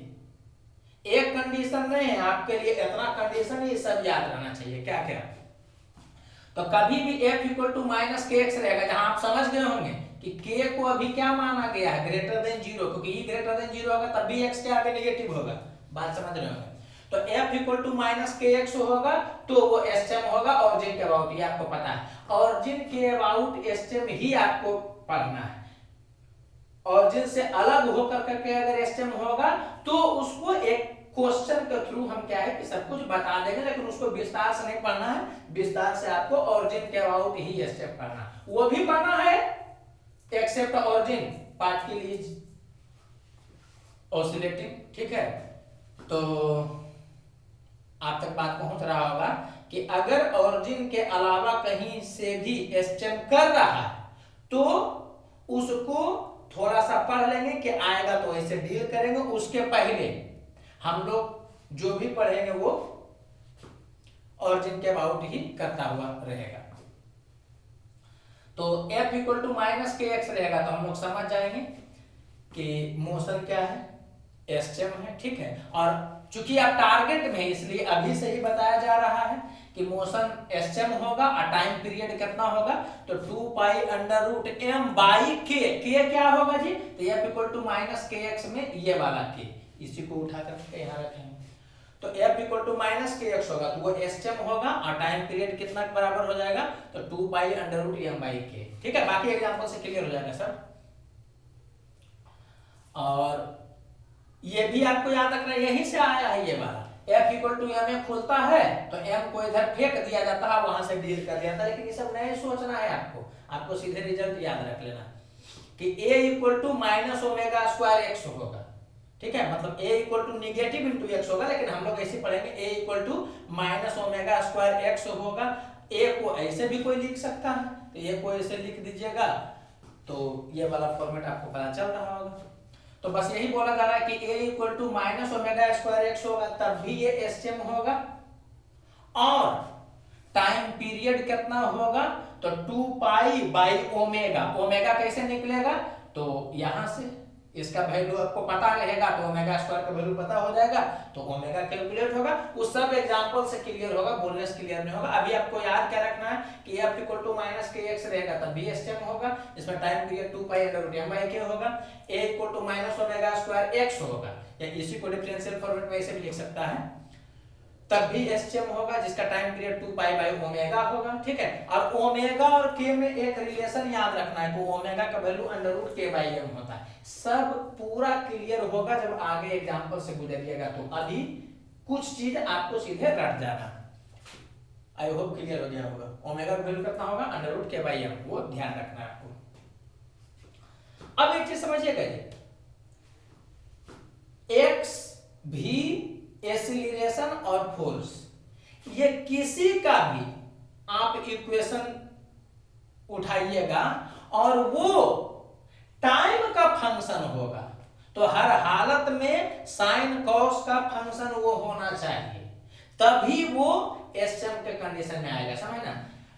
एक कंडीशन नहीं है, आपके लिए इतना कंडीशन है, ये सब याद रहना चाहिए। क्या क्या, तो कभी भी f equal to minus k x रहेगा, जहां आप समझ गए होंगे कि k को अभी क्या माना गया है, ग्रेटर देन 0, क्योंकि e ग्रेटर देन 0 होगा तब भी x के आगे नेगेटिव होगा। बात समझ रहे होंगे। तो f equal to minus k x होगा तो वो एसएम होगा, ऑरिजिन के अबाउट, ये आपको पता है। ऑरिजिन के अबाउट एसएम ही आपको पढ़ना है। ऑरिजिन से अलग होकर करके अगर एसएम होगा तो उसको एक क्वेश्चन के थ्रू हम क्या है कि सब कुछ बता देंगे, लेकिन उसको विस्तार से नहीं पढ़ना है। विस्तार से आपको ऑरिजिन के अबाउट ही स्टेप पढ़ना, वो भी पढ़ना है एक्सेप्ट ऑरिजिन पार्ट के लिए ऑसिलेटिंग। ठीक है, तो आप तक बात पहुंच रहा होगा कि अगर ऑरिजिन के अलावा कहीं से भी एस्टेम कर रहा है तो उसको थोड़ा सा पढ़ लेंगे कि आएगा तो ऐसे डील करेंगे। उसके पहले हम लोग जो भी पढ़ेंगे वो ऑरिजिन के अबाउट ही करता हुआ रहेगा। तो f equal to minus k x रहेगा तो हम लोग समझ जाएंगे कि मोशन क्या है, एसएम है। ठीक है, और चूंकि आप टारगेट में इसलिए अभी से ही बताया जा रहा है कि मोशन एसएम होगा और टाइम पीरियड कितना होगा, तो 2 pi under root m by k क्या होगा जी, तो f equal to minus k x में ये वाला के, इसी को उठा करके यहाँ रखेंगे। तो f equal to minus k x होगा तो वो एसएम होगा और टाइम पीरियड कितना के बराबर हो जाएगा, तो 2 pi under root m by k. ठीक है, बाकी एग्जांपल से क्लियर हो जाएगा सर। और ये भी आपको याद रखना, यहीं से आया है ये वाला, f इक्वल टू m खुलता है तो m को इधर फेंक दिया जाता है, वहां से डील कर दिया जाता है। लेकिन ये सब नहीं सोचना है आपको सीधे रिजल्ट याद रख लेना कि a equal to minus omega square x होगा। ठीक है, मतलब a equal to negative into x होगा, लेकिन हम लोग ऐसे पढ़ेंगे a equal to minus omega square x होगा। a को ऐसे भी कोई लिख सकता है, तो a को ऐसे लिख दीजिएगा, तो ये वाला फॉर्मेट आपको पता चल रहा होगा। तो बस यही बोला जा रहा है कि a equal to minus omega square x होगा तब भी ये एसएम होगा, और टाइम पीरियड कितना होगा, तो 2 पाई बाई ओमेगा। ओमेगा कैसे निकलेगा, तो यहां से इसका वैल्यू आपको पता रहेगा तो ओमेगा स्क्वायर का वैल्यू पता हो जाएगा, तो ओमेगा कैलकुलेट होगा। उस सब एग्जांपल से क्लियर होगा, बोलने से क्लियर नहीं होगा। अभी आपको याद क्या रखना है कि f equal to minus k x रहेगा तब भी एसएम होगा, इसमें time period 2 pi under root m by k होगा। a equal to minus omega square x होगा, या इसी को डिफरेंशियल फॉर्मेट में ऐसे भी लिख सकता है, तब भी एसएम होगा जिसका time period 2 pi by omega होगा। ठीक है, और ओमेगा और के में एक रिलेशन याद रखना है कि ओमेगा का value under root k by M होता है। सब पूरा क्लियर होगा जब आगे एग्जांपल से गुजरिएगा, तो अभी कुछ चीज आपको सीधे रट जाना। आई होप क्लियर हो गया होगा। ओमेगा का वैल्यू कितना होगा, under root k by M, वो ध्यान रखना है आपको। अब एक चीज समझिएगा जी, एक्स भी एक्सीलरेशन और फोर्स, ये किसी का भी आप इक्वेशन उठाइएगा और वो टाइम का फंक्शन होगा, तो हर हालत में साइन कॉस का फंक्शन वो होना चाहिए, तभी वो एसएम के कंडीशन में आएगा। समझना,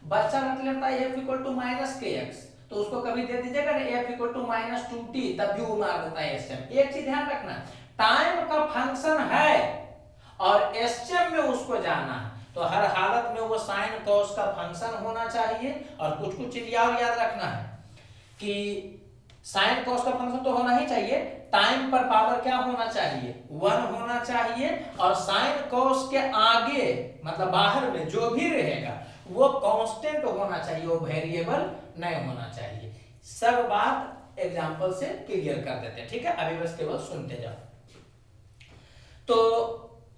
बच्चा रख लेता है f equal to minus k x, तो उसको कभी दे दीजिएगा ना f equal to minus 2t, तब भी वो मार देता है एसएम। एक चीज ध्यान रखना, टाइम का फंक्शन है और एसएम में उसको जाना है, तो हर हालत में वो साइन कॉस का फंक्शन होना चाहिए। और कुछ चीज याद रखना है कि साइन कॉस का फंक्शन तो होना ही चाहिए, टाइम पर पावर क्या होना चाहिए, 1 होना चाहिए, और साइन कॉस के आगे मतलब बाहर में जो भी रहेगा वो कांस्टेंट होना चाहिए, वो वेरिएबल नहीं होना चाहिए। सब बात एग्जांपल से क्लियर कर देते हैं, ठीक है। अभी बस केवल सुनते जाओ। तो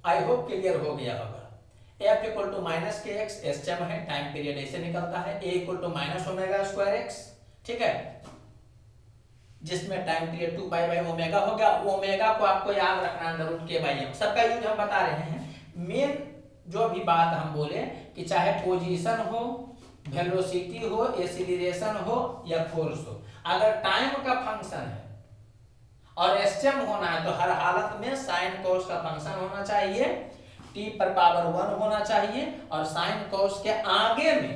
आई होप क्लियर हो गया होगा। f equal to minus k x SHM है, टाइम पीरियड ऐसे निकलता है। a equal to minus omega square x, ठीक है, जिसमें time period 2 pi by omega हो गया। ओमेगा को आपको याद रखना under root k by m, सबका यूज हम बता रहे हैं। मेन जो भी बात हम बोले कि चाहे पोजीशन हो, वेलोसिटी हो, एक्सीलरेशन हो या फोर्स हो, अगर टाइम का फंक्शन है और एसचम होना है तो हर हालत में साइन कॉस का फंक्शन होना चाहिए, t पर पावर 1 होना चाहिए, और साइन कॉस के आगे में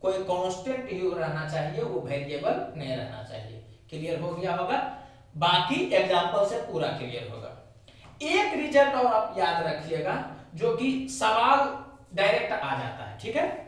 कोई कांस्टेंट ही रहना चाहिए, वो वेरिएबल नहीं रहना चाहिए। क्लियर हो गया होगा? बाकी एग्जांपल से पूरा क्लियर होगा। एक रिजल्ट और आप याद रखिएगा जो कि सवाल डायरेक्ट आ जाता है, ठीक है।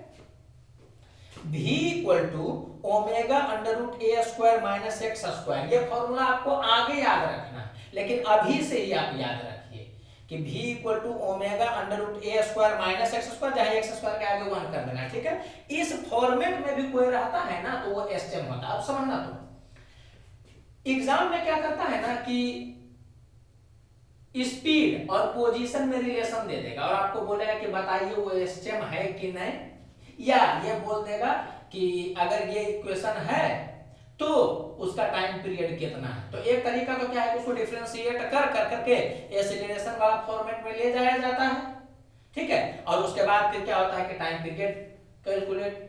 v equal to omega under root a square minus x square, ये फॉर्मूला आपको आगे याद रखना है, लेकिन अभी से ही आप याद रखिए कि v equal to omega under root a square minus x square, जहां एक्स स्क्वायर के आगे 1 कर देना, ठीक है। इस फॉर्मेट में भी कोई रहता है ना तो वो एसटीएम होता है, आप समझना। तो एग्जाम में क्या करता है ना कि स्पीड और पोजीशन में रिलेशन दे देगा और आपको बोलेगा कि बताइए वो एसटीएम है कि नहीं, या ये बोल देगा कि अगर ये इक्वेशन है तो उसका टाइम पीरियड कितना है। तो एक तरीका तो क्या है कि उसको डिफरेंशिएट कर करके एक्सीलरेशन वाला फॉर्मेट में ले जाया जाता है, ठीक है, और उसके बाद फिर क्या होता है कि टाइम पीरियड कैलकुलेट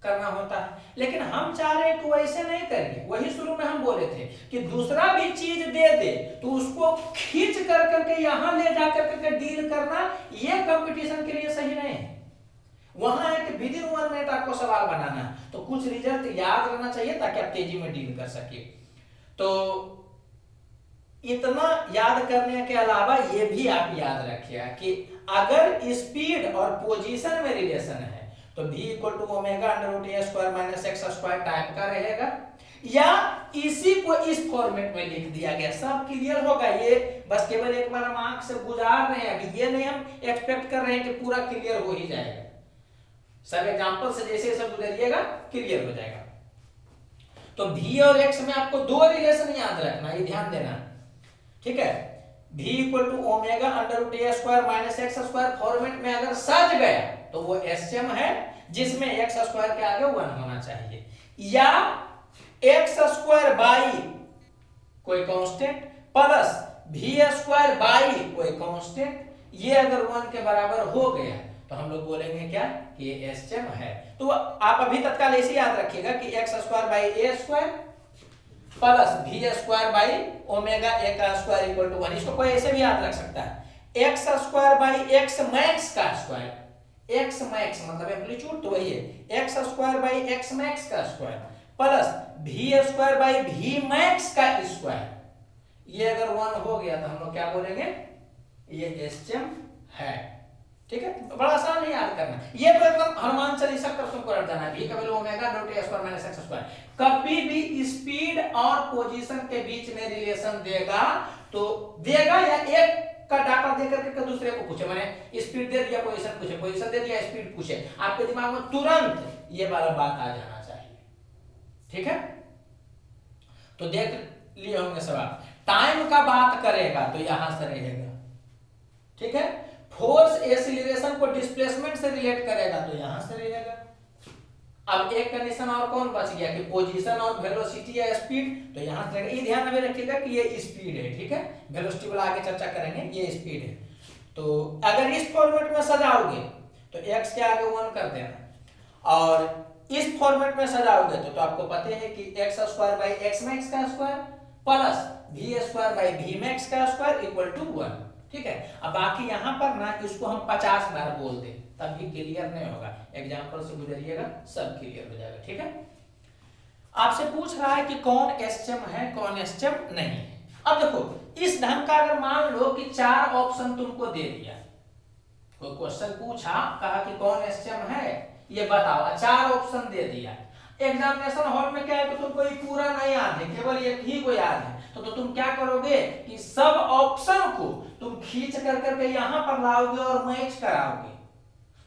करना होता है। लेकिन हम चाह रहे हैं कि वैसे नहीं करेंगे, वही शुरू में हम बोले थे कि दूसरा भी चीज दे दे तो उसको खींच कर करके यहां ले जा करके डील करना, ये कंपटीशन के लिए सही नहीं है। वहां है कि विदिन 1 मिनट आपको सवाल बनाना है, तो कुछ रिजल्ट याद रहना चाहिए ताकि आप तेजी में डील कर सके। तो इतना याद करने के अलावा ये भी आप याद रखिएगा कि अगर स्पीड और पोजीशन में रिलेशन है तो v equal to omega under root a square minus x square type का रहेगा, या इसी को इस फॉर्मेट में लिख दिया गया। सब क्लियर होगा? ये बस केवल एक बार हम आंख से गुजार रहे हैं, अभी ये नहीं हम एक्सपेक्ट कर रहे हैं कि पूरा क्लियर हो ही जाएगा। सब एग्जांपल से जैसे सब गुजरिएगा क्लियर हो जाएगा। तो v और x में आपको दो रिलेशन याद रखना, ये ध्यान देना, ठीक है। v equal to omega under root a square minus x square format में अगर सज गया तो वो एसटीएम है, जिसमें एक्स स्क्वायर के आगे 1 होना चाहिए, या एक्स स्क्वायर बाई कोई constant plus v square by कोई कांस्टेंट, ये अगर 1 के बराबर हो गया तो हम लोग बोलेंगे क्या कि ये एसटीएम है। तो आप अभी तत्काल ऐसे याद रखिएगा कि X square by A square plus v square by omega A का स्क्वायर इक्वल टू 1। इसको कोई ऐसे भी याद रख सकता है, X square by X max का स्क्वायर, एक्स मैक्स मतलब एम्पलीट्यूड तो वही है, X square by X max का square plus v square by v max का स्क्वायर, ये अगर 1 हो गया तो हम लोग क्या बोलेंगे, ये एसटीएम है, ठीक है। बड़ा आसान है याद करना, ये तो एकदम हनुमान चालीसा का तुमको रट जाना है, v का value omega root a square minus x square. कभी भी स्पीड और पोजीशन के बीच में रिलेशन देगा तो देगा, या एक का डाटा दे करके दूसरे को पूछे, माने स्पीड दे दिया पोजीशन पूछे, पोजीशन दे दिया स्पीड पूछे, आपके दिमाग में तुरंत ये वाला बात आ जाना चाहिए, ठीक है। तो देख लिए होंगे सवाल, टाइम का बात करेगा तो यहां से रहेगा, ठीक है। फोर्स एक्सीलरेशन को डिस्प्लेसमेंट से रिलेट करेगा तो यहां से रहेगा। अब एक कंडीशन और कौन बच गया कि पोजीशन और वेलोसिटी या स्पीड, तो यहां से रहेगा। ये ध्यान में रखिएगा कि ये स्पीड है, ठीक है, वेलोसिटी वाला आगे चर्चा करेंगे, ये स्पीड है। तो अगर इस फॉर्मेट में सजाओगे तो x के आगे 1 कर देना, और इस फॉर्मेट में सजाओगे तो आपको पता है कि X square by X max का square plus v square by v max का स्क्वायर इक्वल टू 1, ठीक है। अब बाकी यहां पर ना इसको हम 50 बार बोल दें तब भी क्लियर नहीं होगा, एग्जांपल से गुजरिएगा सब क्लियर हो जाएगा, ठीक है। आपसे पूछ रहा है कि कौन एसटीएम है कौन एसटीएम नहीं है। अब देखो इस ढंग का अगर मान लो कि 4 ऑप्शन तुमको दे दिया, कोई क्वेश्चन पूछा, कहा कि कौन एसटीएम है ये बताओ, 4 ऑप्शन दे दिया, एग्जामिनेशन हॉल में क्या है कि तुमको ये पूरा नहीं याद है, केवल एक ही को याद है, तो तुम क्या करोगे कि सब ऑप्शन को तुम खींच कर करके यहाँ पर लाओगे और मैच कराओगे,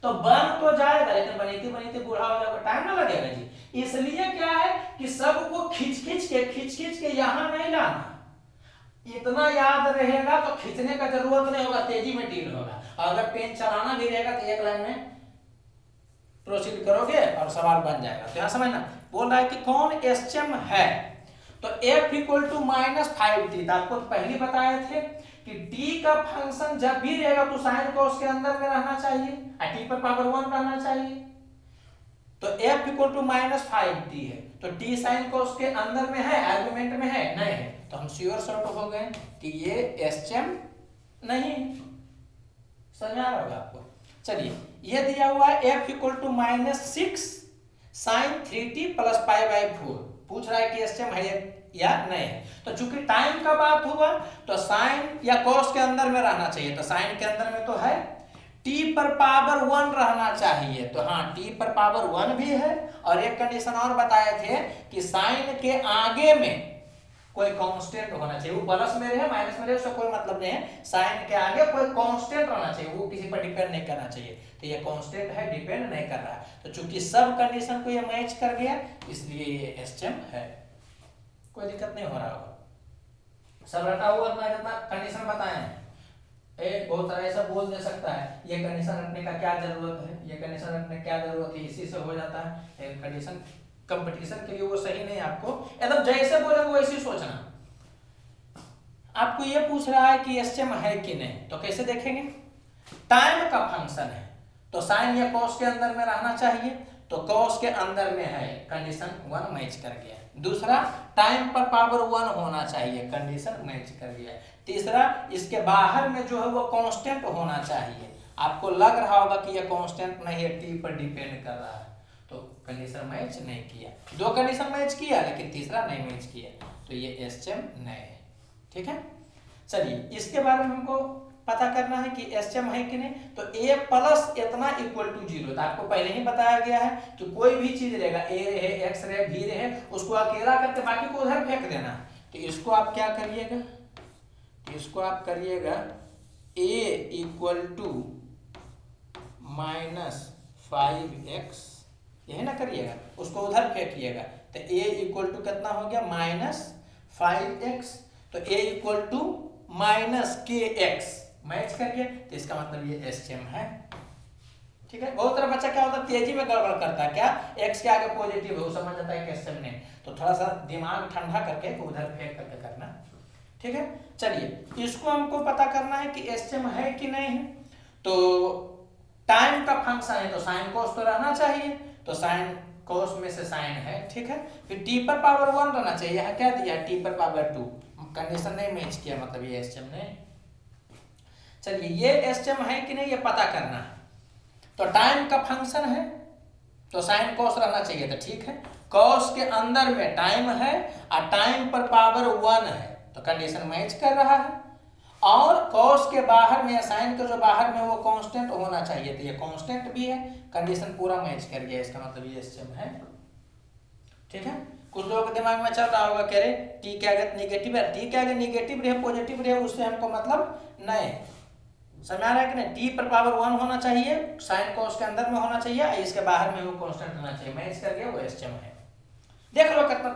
तो बन तो जाएगा लेकिन बनीते बनीते बूढ़ा हो जाएगा, टाइम ना लगेगा जी। इसलिए क्या है कि सबको खींच खींच के यहाँ नहीं लाना, इतना याद रहेगा तो खींचने का जरूरत नहीं होगा, तेजी में डील होगा। अगर पेन चलाना भी रहेगा तो एक लाइन में प्रोसीड करोगे और सवाल बन जाएगा। तो यहाँ समझना, बोल रहा है कि कौन एसएम है, तो f इक्वल टू -5t। आपको पहले बताए थे कि t का फंक्शन जब भी रहेगा तो साइन को उसके अंदर में रहना चाहिए और t पर पावर 1 रहना चाहिए। तो f इक्वल टू -5t है, तो t साइन को उसके अंदर में है, आर्गुमेंट में है नहीं है, तो हम श्योर शॉर्ट हो गए कि ये एसएम नहीं। समझ आ रहा होगा आपको। चलिए ये दिया हुआ है f equal to -6 sin 3t plus π/4, पूछ रहा है कि एसएम है या नहीं है। तो चूंकि टाइम का बात हुआ तो साइन या कॉस के अंदर में रहना चाहिए, तो साइन के अंदर में तो है, t पर पावर 1 रहना चाहिए, तो हाँ t पर पावर 1 भी है। और एक कंडीशन और बताए थे कि साइन के आगे में कोई कांस्टेंट होना चाहिए, वो प्लस में रहे माइनस में रहे उससे कोई मतलब नहीं है, साइन के आगे कोई कांस्टेंट रहना चाहिए, वो किसी पर डिपेंड नहीं करना चाहिए। तो ये कांस्टेंट है, डिपेंड नहीं कर रहा है, तो चूंकि सब कंडीशन को ये मैच कर गया इसलिए ये एसएम है, कोई दिक्कत नहीं हो रहा होगा। सब रटा हुआ अपना जितना कंडीशन बताए हैं, एक बहुत सारा ऐसा बोल दे सकता है ये कंडीशन रखने का क्या जरूरत है, ये कंडीशन रखने की क्या जरूरत है, इसी से हो जाता है। कंडीशन कंपटीशन के लिए वो सही नहीं, आपको एकदम जैसे बोलेंगे वैसे ही सोचना। आपको ये पूछ रहा है कि एसएम है कि नहीं, तो कैसे देखेंगे, टाइम का फंक्शन है तो साइन या कॉस के अंदर में रहना चाहिए, तो कॉस के अंदर में है, कंडीशन 1 मैच कर गया। दूसरा, टाइम पर पावर 1 होना चाहिए, कंडीशन मैच कर गया। तीसरा, इसके बाहर में जो है वो कांस्टेंट होना चाहिए, आपको लग रहा होगा कि ये कांस्टेंट नहीं है, टी पर डिपेंड कर रहा है, तो कंडीशन मैच नहीं किया। दो कंडीशन मैच किया लेकिन तीसरा नहीं मैच किया, तो ये एसएम नहीं है। ठीक है, चलिए इसके बारे में हमको पता करना है कि एसएम है कि नहीं। तो a प्लस इतना इक्वल टू 0, तो आपको पहले ही बताया गया है कि कोई भी चीज रहेगा, a रहे, x रहे, b रहे, उसको अकेला करके बाकी को उधर फेंक देना। तो इसको आप क्या करिएगा, तो इसको आप करिएगा a इक्वल टू -5x, यही ना करिएगा, उसको उधर फेंकिएगा, तो a इक्वल टू कितना हो गया -5x, तो a equal to -kx match करके, तो इसका मतलब ये एसएम है। ठीक है, बहुत सारा बच्चा क्या होता है तेजी में गड़बड़ करता है, क्या x के आगे पॉजिटिव है वो समझ जाता है कि एसएम नहीं, तो थोड़ा सा दिमाग ठंडा करके उधर फेंक करके करना। ठीक है, चलिए इसको हमको पता करना है कि एसएम है कि नहीं है। तो टाइम का फंक्शन है तो साइन कोस तो रहना चाहिए, तो साइन कोस में से साइन है। ठीक है, फिर टी पर पावर 1 रहना चाहिए, यहाँ क्या दिया टी पर पावर 2, कंडीशन नहीं मैच किया, मतलब ये एसएम नहीं। चलिए ये एसएम है कि नहीं ये पता करना है। तो टाइम का फंक्शन है तो साइन कॉस रहना चाहिए, तो ठीक है, कॉस के अंदर में टाइम है और टाइम पर पावर 1 है, तो कंडीशन मैच कर रहा है। और कॉस के बाहर में, साइन के जो बाहर में वो कांस्टेंट होना चाहिए, तो ये कांस्टेंट भी है, कंडीशन पूरा मैच कर गया, इसका मतलब ये एसएम है। ठीक है, कुछ लोगों के दिमाग में चल रहा होगा कह रहे टी के आगे नेगेटिव है, टी के आगे नेगेटिव रहे पॉजिटिव रहे उससे हमको मतलब नहीं। समझ आ रहा है कि नहीं, टी पर पावर 1 होना चाहिए, साइन कॉस के अंदर में होना चाहिए, इसके बाहर में वो कांस्टेंट होना चाहिए, मैच कर गया वो एसएम है। देख लो कितना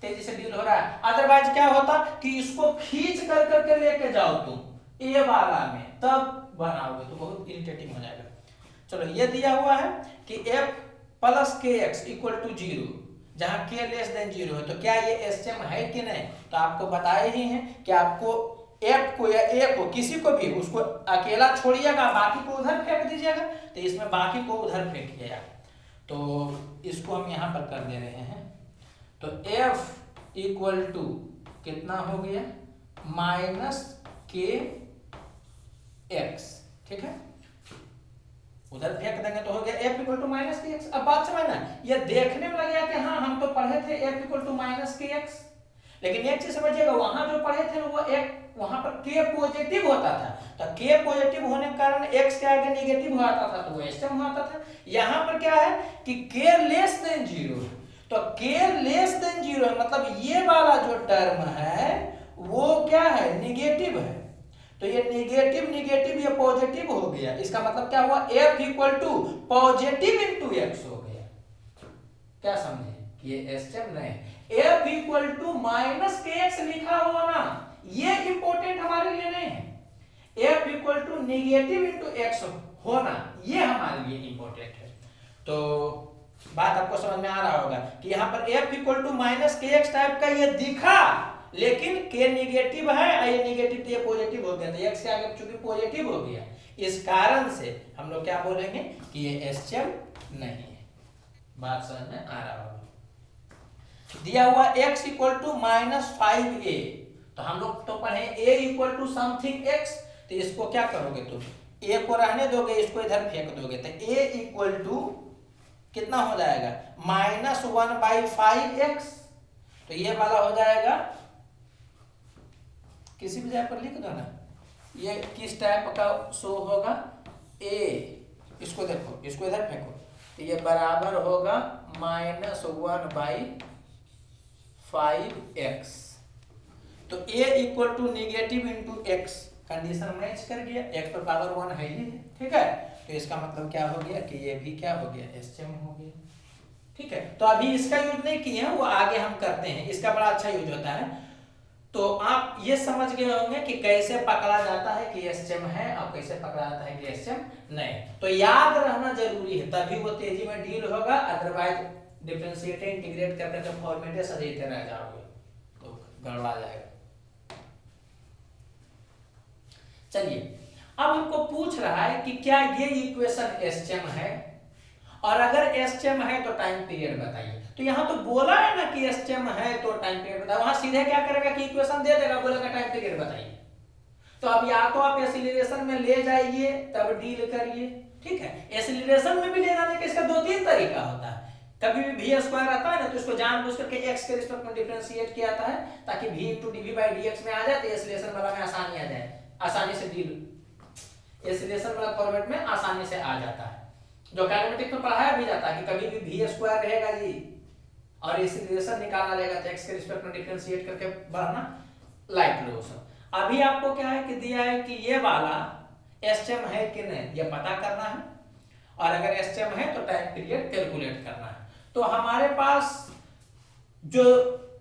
तेजी से डील हो रहा है। अदरवाइज क्या होता कि इसको खींच कर करके लेके जाओ तुम ए वाला में, तब बनाओगे तो बहुत इरिटेटिंग हो जाएगा। चलो ये दिया हुआ है कि f plus kx equal to 0, जहां k लेस देन 0 है, तो क्या ये एसएम है कि नहीं। तो आपको बताए ही हैं कि आपको f को या a को किसी को भी उसको अकेला छोड़िएगा, बाकी को उधर फेंक दीजिएगा, तो इसमें बाकी को उधर फेंकिएगा। तो इसको हम यहाँ पर कर दे रहे हैं, तो f इक्वल टू कितना हो गया -kx। ठीक है, उधर फेंक देंगे तो हो गया f इक्वल टू -kx। अब बात समझना, ये देखने में लगेगा कि हाँ हम तो पढ़े थे f इक्वल टू -kx, लेकिन एक चीज समझिएगा, वहां जो पढ़े थे वो एक वहां पर k पॉजिटिव होता था, तो k पॉजिटिव होने के कारण x के आगे नेगेटिव होता था, तो वो एसएम होता था। यहाँ पर क्या है कि k लेस देन 0, तो k लेस देन 0 है, मतलब ये वाला जो टर्म है वो क्या है, निगेटिव है। तो ये निगेटिव निगेटिव ये पॉजिटिव हो गया, इसका मतलब क्या हुआ, f equal to positive into x हो गया। क्या समझे कि ये एसएम नहीं, f equal to minus k x लिखा हुआ ना, ये इंपॉर्टेंट हमारे लिए नहीं है। f equal to negative into x होना ये हमारे लिए इंपॉर्टेंट है। तो बात आपको समझ में आ रहा होगा कि यहाँ पर f equal to minus k x type का ये दिखा, लेकिन k निगेटिव है और ये निगेटिव तो ये पॉजिटिव हो गया, तो x के आगे चूंकि पॉजिटिव हो गया, इस कारण से हम लोग क्या बोलेंगे कि ये एसएम नहीं है। बात समझ में आ रहा होगा। दिया हुआ x equal to minus 5a, तो हम लोग तो पढ़े a equal to something x, तो इसको क्या करोगे तुम, a को रहने दोगे, इसको इधर फेंक दोगे, तो a इक्वल टू कितना हो जाएगा, माइनस 1/5x, तो ये वाला हो जाएगा, किसी भी जगह पर लिख दो ना, ये किस टाइप का शो होगा, a, इसको देखो, इसको इधर फेंको, तो ये बराबर होगा माइनस 1/5x। तो a equal to negative into x, condition match कर गया, x पर पावर 1 है ही, ठीक है। तो इसका मतलब क्या हो गया कि ये भी क्या हो गया, एसएम हो गया, ठीक है। तो अभी इसका यूज नहीं किए हैं, वो आगे हम करते हैं, इसका बड़ा अच्छा यूज होता है। तो आप ये समझ गए होंगे कि कैसे पकड़ा जाता है कि एसएम है और कैसे पकड़ा जाता है कि एसएम नहीं। तो याद रहना जरूरी है, तभी वो तेजी में डील होगा, अदरवाइज डिफरेंशिएट इंटीग्रेट करके जब फॉर्मेट सजीते रह जाओगे तो गड़बड़ा जाएगा। चलिए, अब हमको पूछ रहा है कि क्या ये इक्वेशन एसएम है, और अगर एसएम है तो टाइम पीरियड बताइए। तो यहाँ तो बोला है ना कि एसएम है तो टाइम पीरियड बताइए, वहां सीधे क्या करेगा कि इक्वेशन दे देगा, बोलेगा टाइम पीरियड बताइए। तो अब या तो आप एक्सीलरेशन में ले जाइए तब डील करिए, ठीक है। एक्सीलरेशन में भी ले जाने का इसका 2-3 तरीका होता है। कभी भी v स्क्वायर आता है ना, तो इसको जानबूझ करके x के रिस्पेक्ट में डिफरेंशिएट किया जाता है, ताकि v * dv/dx में आ जाए, तो एक्सीलरेशन वाला में आसानी आ जाए, आसानी से डील एक्सीलरेशन वाला फॉर्मेट में आसानी से आ जाता है। जो कैलकुलेटिक में पढ़ाया भी जाता है कि कभी भी v स्क्वायर रहेगा जी और एक्सीलरेशन निकालना रहेगा, तो x के रिस्पेक्ट में डिफरेंशिएट करके बढ़ना लाइट लो। अभी आपको क्या है कि दिया है कि ये वाला एसएम है कि नहीं ये पता करना है, और अगर एसएम है तो टाइम पीरियड कैलकुलेट करना है। तो हमारे पास जो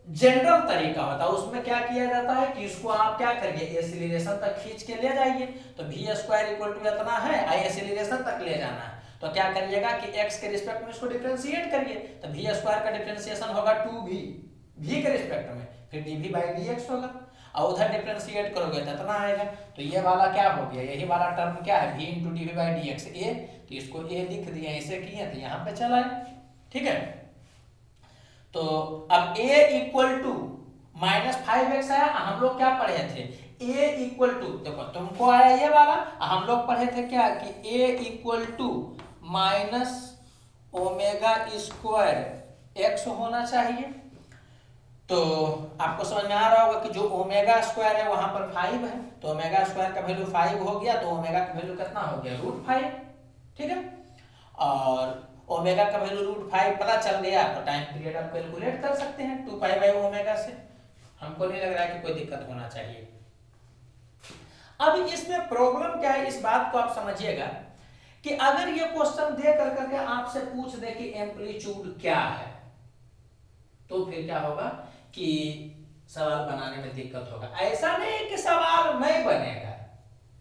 जनरल तरीका होता है उसमें क्या किया जाता है कि इसको आप क्या करिए, एक्सीलरेशन तक खींच के ले जाइए, तो v स्क्वायर इक्वल टू इतना है, एक्सीलरेशन तक ले जाना है, तो क्या करिएगा कि x के रिस्पेक्ट में इसको डिफरेंशिएट करिए, तो v स्क्वायर का डिफरेंशिएशन होगा 2v, v के रिस्पेक्ट में, फिर dv/dx होगा, और उधर डिफरेंशिएट करोगे तो इतना आएगा। तो ये वाला क्या हो गया, यही वाला टर्म क्या है, v * dv/dx a, तो इसको a लिख दिया, ऐसे किए तो यहाँ पे चला है, ठीक है। तो अब a इक्वल टू -5x आया, हम लोग क्या पढ़े थे, a इक्वल टू, देखो तुमको आया ये वाला, हम लोग पढ़े थे क्या कि a इक्वल टू -ω² x होना चाहिए। तो आपको समझ में आ रहा होगा कि जो ω² है वहां पर 5 है, तो ω² का वैल्यू 5 हो गया, तो ओमेगा का वैल्यू कितना हो गया, √5, ठीक है। और ओमेगा का वैल्यू √5 पता चल गया, तो टाइम पीरियड आप कैलकुलेट कर सकते हैं 2π/ω से। हमको नहीं लग रहा है कि कोई दिक्कत होना चाहिए। अब इसमें प्रॉब्लम क्या है, इस बात को आप समझिएगा कि अगर ये क्वेश्चन दे करके आपसे पूछ दे कि एम्पलीट्यूड क्या है, तो फिर क्या होगा कि सवाल बनाने में दिक्कत होगा। ऐसा नहीं कि सवाल नहीं बनेगा,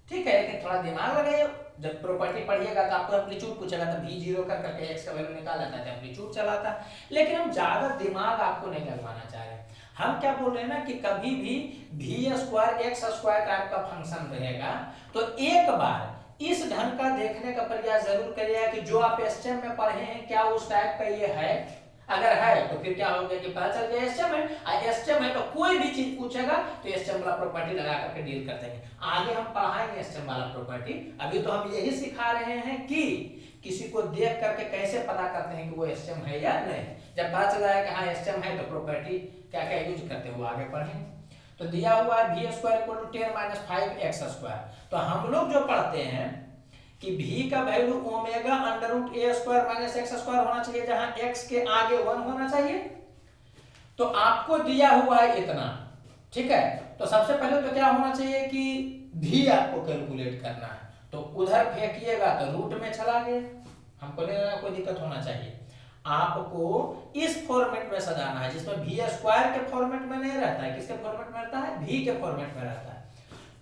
ठीक है, लेकिन थोड़ा दिमाग लगाइए। जब प्रॉपर्टी पढ़िएगा तो आपको एम्पलीट्यूड पूछेगा, तो v0 कर करके x का वैल्यू निकाल लेता है, एम्पलीट्यूड चलाता है। लेकिन हम ज्यादा दिमाग आपको नहीं लगवाना चाह रहे, हम क्या बोल रहे हैं ना कि कभी भी v² x² टाइप का फंक्शन रहेगा, तो एक बार इस ढंग का देखने का प्रयास जरूर करिएगा कि जो आप एसएम में पढ़े हैं क्या उस टाइप का ये है। अगर है तो फिर क्या होगा कि पता चल गया एसएम है, और एसएम है तो कोई भी चीज पूछेगा तो एसएम वाला प्रॉपर्टी लगा करके डील कर देंगे। आगे हम पढ़ाएंगे एसएम वाला प्रॉपर्टी, अभी तो हम यही सिखा रहे हैं कि किसी को देख करके कैसे पता करते हैं कि वो एसएम है या नहीं। जब पता चल जाए कि हाँ एसएम है तो प्रॉपर्टी क्या क्या यूज करते हैं वो आगे पढ़ेंगे। तो दिया हुआ है v² = 10 - 5x²। तो हम लोग जो पढ़ते हैं कि v का value omega under root a square minus x square होना चाहिए, जहां x के आगे 1 होना चाहिए। तो आपको दिया हुआ है इतना, ठीक है। तो सबसे पहले तो क्या होना चाहिए कि v आपको कैलकुलेट करना है, तो उधर फेंकिएगा तो रूट में चला गया, हमको नहीं कोई दिक्कत होना चाहिए। आपको इस फॉर्मेट में सजाना है जिसमें v स्क्वायर के फॉर्मेट में नहीं रहता है, किसके फॉर्मेट में रहता है, v के फॉर्मेट में रहता है।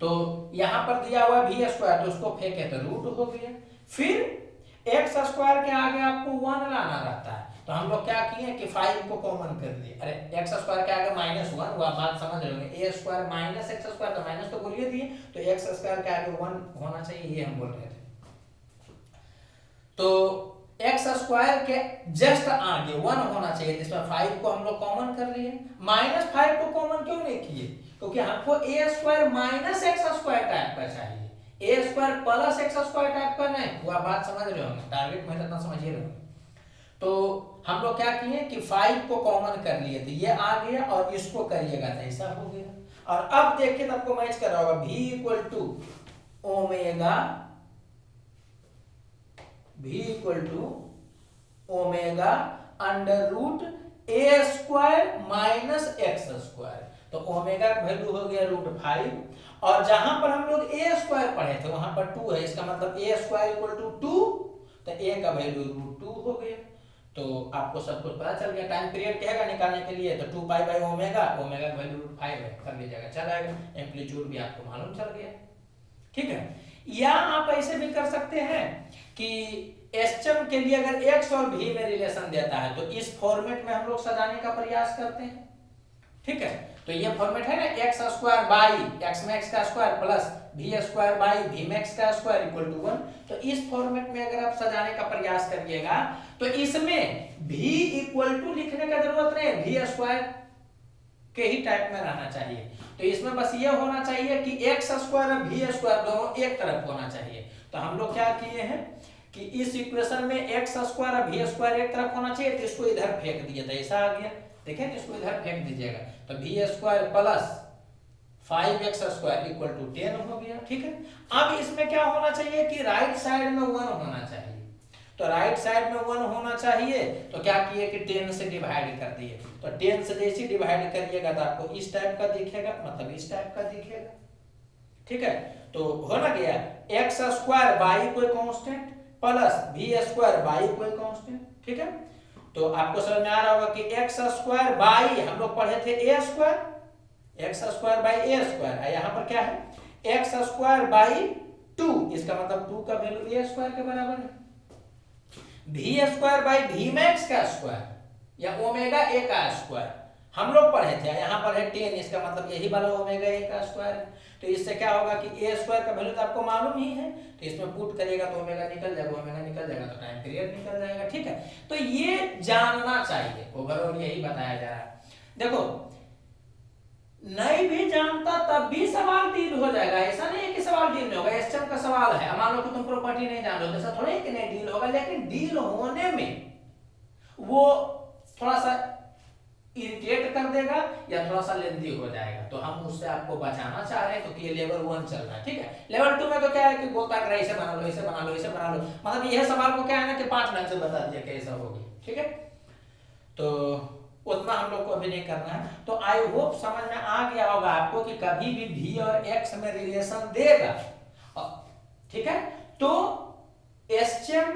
तो यहां पर दिया हुआ v स्क्वायर, तो उसको फेंके तो रूट हो गया। फिर x स्क्वायर के आगे आपको 1 लाना रहता है, तो हम लोग क्या किए कि 5 को कॉमन कर लिए। अरे x स्क्वायर के आगे -1, वो बात समझ रहे होंगे, a square minus x square, तो माइनस तो बोलिए दिए, तो x स्क्वायर के आगे 1 होना चाहिए, ये हम बोल रहे थे। तो x स्क्वायर के जस्ट आगे 1 होना चाहिए, जिसमें 5 को हम लोग कॉमन कर लिए। -5 को कॉमन क्यों नहीं किए, क्योंकि हमको a square minus x square type का चाहिए, a square plus x square type का नहीं। वो बात समझ रहे होंगे, टारगेट में इतना समझिए रहे। तो हम लोग क्या किए कि 5 को कॉमन कर लिए थे, ये आ गया और इसको करिएगा तो ऐसा हो गया। और अब देखिए तो आपको मैच कर रहा होगा, v equal to omega under root a square minus x square. तो ओमेगा का वैल्यू हो गया √5, और जहां पर हम लोग ए स्क्वायर पढ़े थे वहां पर 2 है, इसका मतलब ए स्क्वायर इक्वल टू 2, तो ए का वैल्यू √2 हो गया। तो आपको सब कुछ पता चल गया। टाइम पीरियड कहेगा निकालने के लिए तो 2 पाई बाई ओमेगा, ओमेगा का वैल्यू √5 है, कर लीजिएगा, चल आएगा। एम्पलीट्यूड भी आपको मालूम चल गया, ठीक है। या आप ऐसे भी कर सकते हैं कि एसचम के लिए अगर x और v में रिलेशन देता है तो इस फॉर्मेट में हम लोग सजाने का प्रयास करते हैं, ठीक है। तो ये फॉर्मेट है ना, x स्क्वायर बाई x में x का square plus v square by v में x का स्क्वायर इक्वल टू 1। तो इस फॉर्मेट में अगर आप सजाने का प्रयास करिएगा तो इसमें v इक्वल टू लिखने का जरूरत नहीं है, v स्क्वायर के ही टाइप में रहना चाहिए। तो इसमें बस ये होना चाहिए कि x स्क्वायर और v स्क्वायर दोनों एक तरफ होना चाहिए। तो हम लोग क्या किए हैं कि इस इक्वेशन में x स्क्वायर और v स्क्वायर एक तरफ होना चाहिए, तो इसको इधर फेंक दिया था, ऐसा आ गया। देखिए इसको इधर फेंक दीजिएगा, तो v square plus 5x square equal to 10 हो गया, ठीक है। अब इसमें क्या होना चाहिए कि राइट साइड में 1 होना चाहिए। तो राइट साइड में 1 होना चाहिए, तो क्या किए कि 10 से डिवाइड कर दिए। तो 10 से जैसे डिवाइड करिएगा तो आपको इस टाइप का दिखेगा, मतलब इस टाइप का दिखेगा, ठीक है। तो हो ना गया x स्क्वायर बाई कोई constant plus v square by कोई कांस्टेंट, ठीक है। तो आपको समझ में आ रहा होगा कि x स्क्वायर बाई हम लोग पढ़े थे a square, x square by a square, यहाँ पर क्या है x स्क्वायर बाई 2, इसका मतलब 2 का वैल्यू a स्क्वायर के बराबर है। v स्क्वायर बाई v में x का स्क्वायर या ओमेगा a का स्क्वायर हम लोग पढ़े थे, यहाँ पर है 10, इसका मतलब यही वाला ओमेगा a का स्क्वायर है। तो इससे क्या होगा कि a स्क्वायर का वैल्यू तो आपको मालूम ही है, तो इसमें पुट करिएगा तो ओमेगा निकल जाएगा, ओमेगा निकल जाएगा तो टाइम पीरियड निकल जाएगा, ठीक है। तो ये जानना चाहिए, ओवरऑल यही बताया जा रहा है। देखो नहीं भी जानता तब भी सवाल डील हो जाएगा, ऐसा नहीं है कि सवाल डील नहीं होगा। एसचम का सवाल है, मान लो कि तुम प्रॉपर्टी नहीं जान लो, ऐसा थोड़ा है कि नहीं डील होगा, लेकिन डील होने में वो थोड़ा सा इरिटेट कर देगा या थोड़ा सा लेंथी हो जाएगा, तो हम उससे आपको बचाना चाह रहे हैं, क्योंकि ये लेवल 1 चल रहा है, ठीक है। लेवल 2 में तो क्या है कि बोलता है ऐसे बना लो, ऐसे बना लो, ऐसे बना लो, मतलब यह सवाल को क्या है ना कि 5 ढंग से बता दिया कैसा होगी, ठीक है। तो उतना हम लोग को अभी नहीं करना है। तो आई होप समझ में आ गया होगा आपको कि कभी भी v और x में रिलेशन देगा, ठीक है। तो एसचम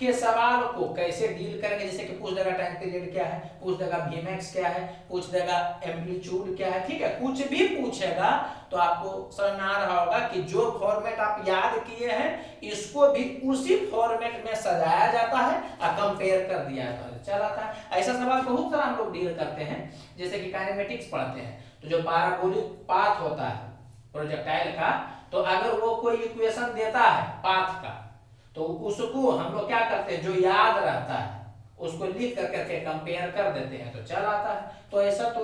के सवाल को कैसे डील करेंगे, जैसे कि पूछ देगा टाइम पीरियड क्या है, पूछ देगा vmax क्या है, पूछ देगा एम्पलीट्यूड क्या है, ठीक है। कुछ भी पूछेगा तो आपको समझ में आ रहा होगा कि जो फॉर्मेट आप याद किए हैं इसको भी उसी फॉर्मेट में सजाया जाता है और कंपेयर कर दिया जाता है, चल आता है। ऐसा सवाल बहुत सारा हम लोग डील करते हैं, जैसे कि काइनेमेटिक्स पढ़ते हैं, तो जो पैराबोलिक पाथ होता है प्रोजेक्टाइल का, तो अगर वो कोई इक्वेशन देता है पाथ का, तो उसको हम लोग क्या करते हैं, जो याद रहता है उसको लिख करके कंपेयर कर देते हैं, तो चल आता है। तो ऐसा तो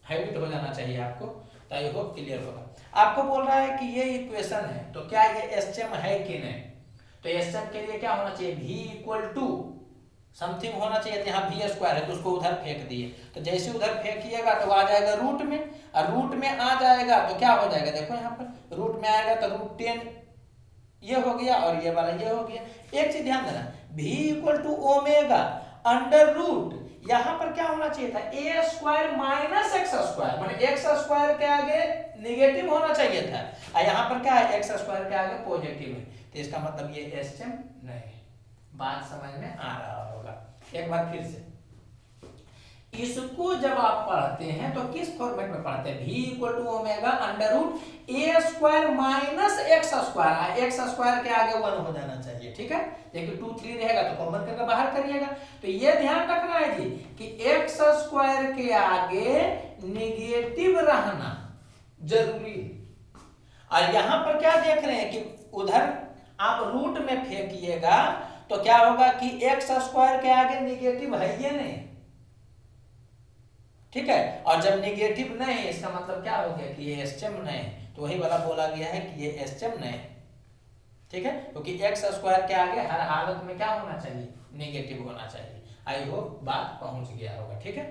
हैबिट हो जाना चाहिए आपको, तो आई होप क्लियर होगा। आपको बोल रहा है कि ये इक्वेशन है, तो क्या ये एसचम है कि नहीं, तो एसचम के लिए क्या होना चाहिए, v इक्वल टू समथिंग होना चाहिए। यहाँ v स्क्वायर है तो उसको उधर फेंक दिए, तो जैसे उधर फेंकिएगा तो आ जाएगा रूट में, और रूट में आ जाएगा तो क्या हो जाएगा, देखो यहाँ पर रूट में आएगा तो √10 ये हो गया और ये वाला ये हो गया। एक चीज ध्यान देना, v equal to omega under root, यहां पर क्या होना चाहिए था, a square minus x square, माने एक्स स्क्वायर के आगे निगेटिव होना चाहिए था, और यहां पर क्या है, एक्स स्क्वायर के आगे पॉजिटिव है, तो इसका मतलब ये एसएम नहीं। बात समझ में आ रहा होगा। एक बार फिर से, इसको जब आप पढ़ते हैं तो किस फॉर्मेट में पढ़ते हैं, v equal to omega under root a square minus x square, x square के आगे 1 हो जाना चाहिए, ठीक है। देखिए 2 3 रहेगा तो कॉमन करके बाहर करिएगा, तो ये ध्यान रखना है जी कि एक्स स्क्वायर के आगे निगेटिव रहना जरूरी है। और यहां पर क्या देख रहे हैं कि उधर आप रूट में फेंकिएगा तो क्या होगा कि एक्स स्क्वायर के आगे निगेटिव है ये नहीं, ठीक है। और जब निगेटिव नहीं है इसका मतलब क्या हो गया कि ये एसएम नहीं, तो वही वाला बोला गया है कि ये एसएम नहीं, ठीक है, क्योंकि एक्स स्क्वायर के आगे हर हालत में क्या होना चाहिए, नेगेटिव होना चाहिए। आई होप बात पहुंच गया होगा, ठीक है।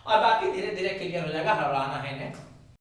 और बाकी धीरे धीरे क्लियर हो जाएगा, हड़बड़ाना है नहीं।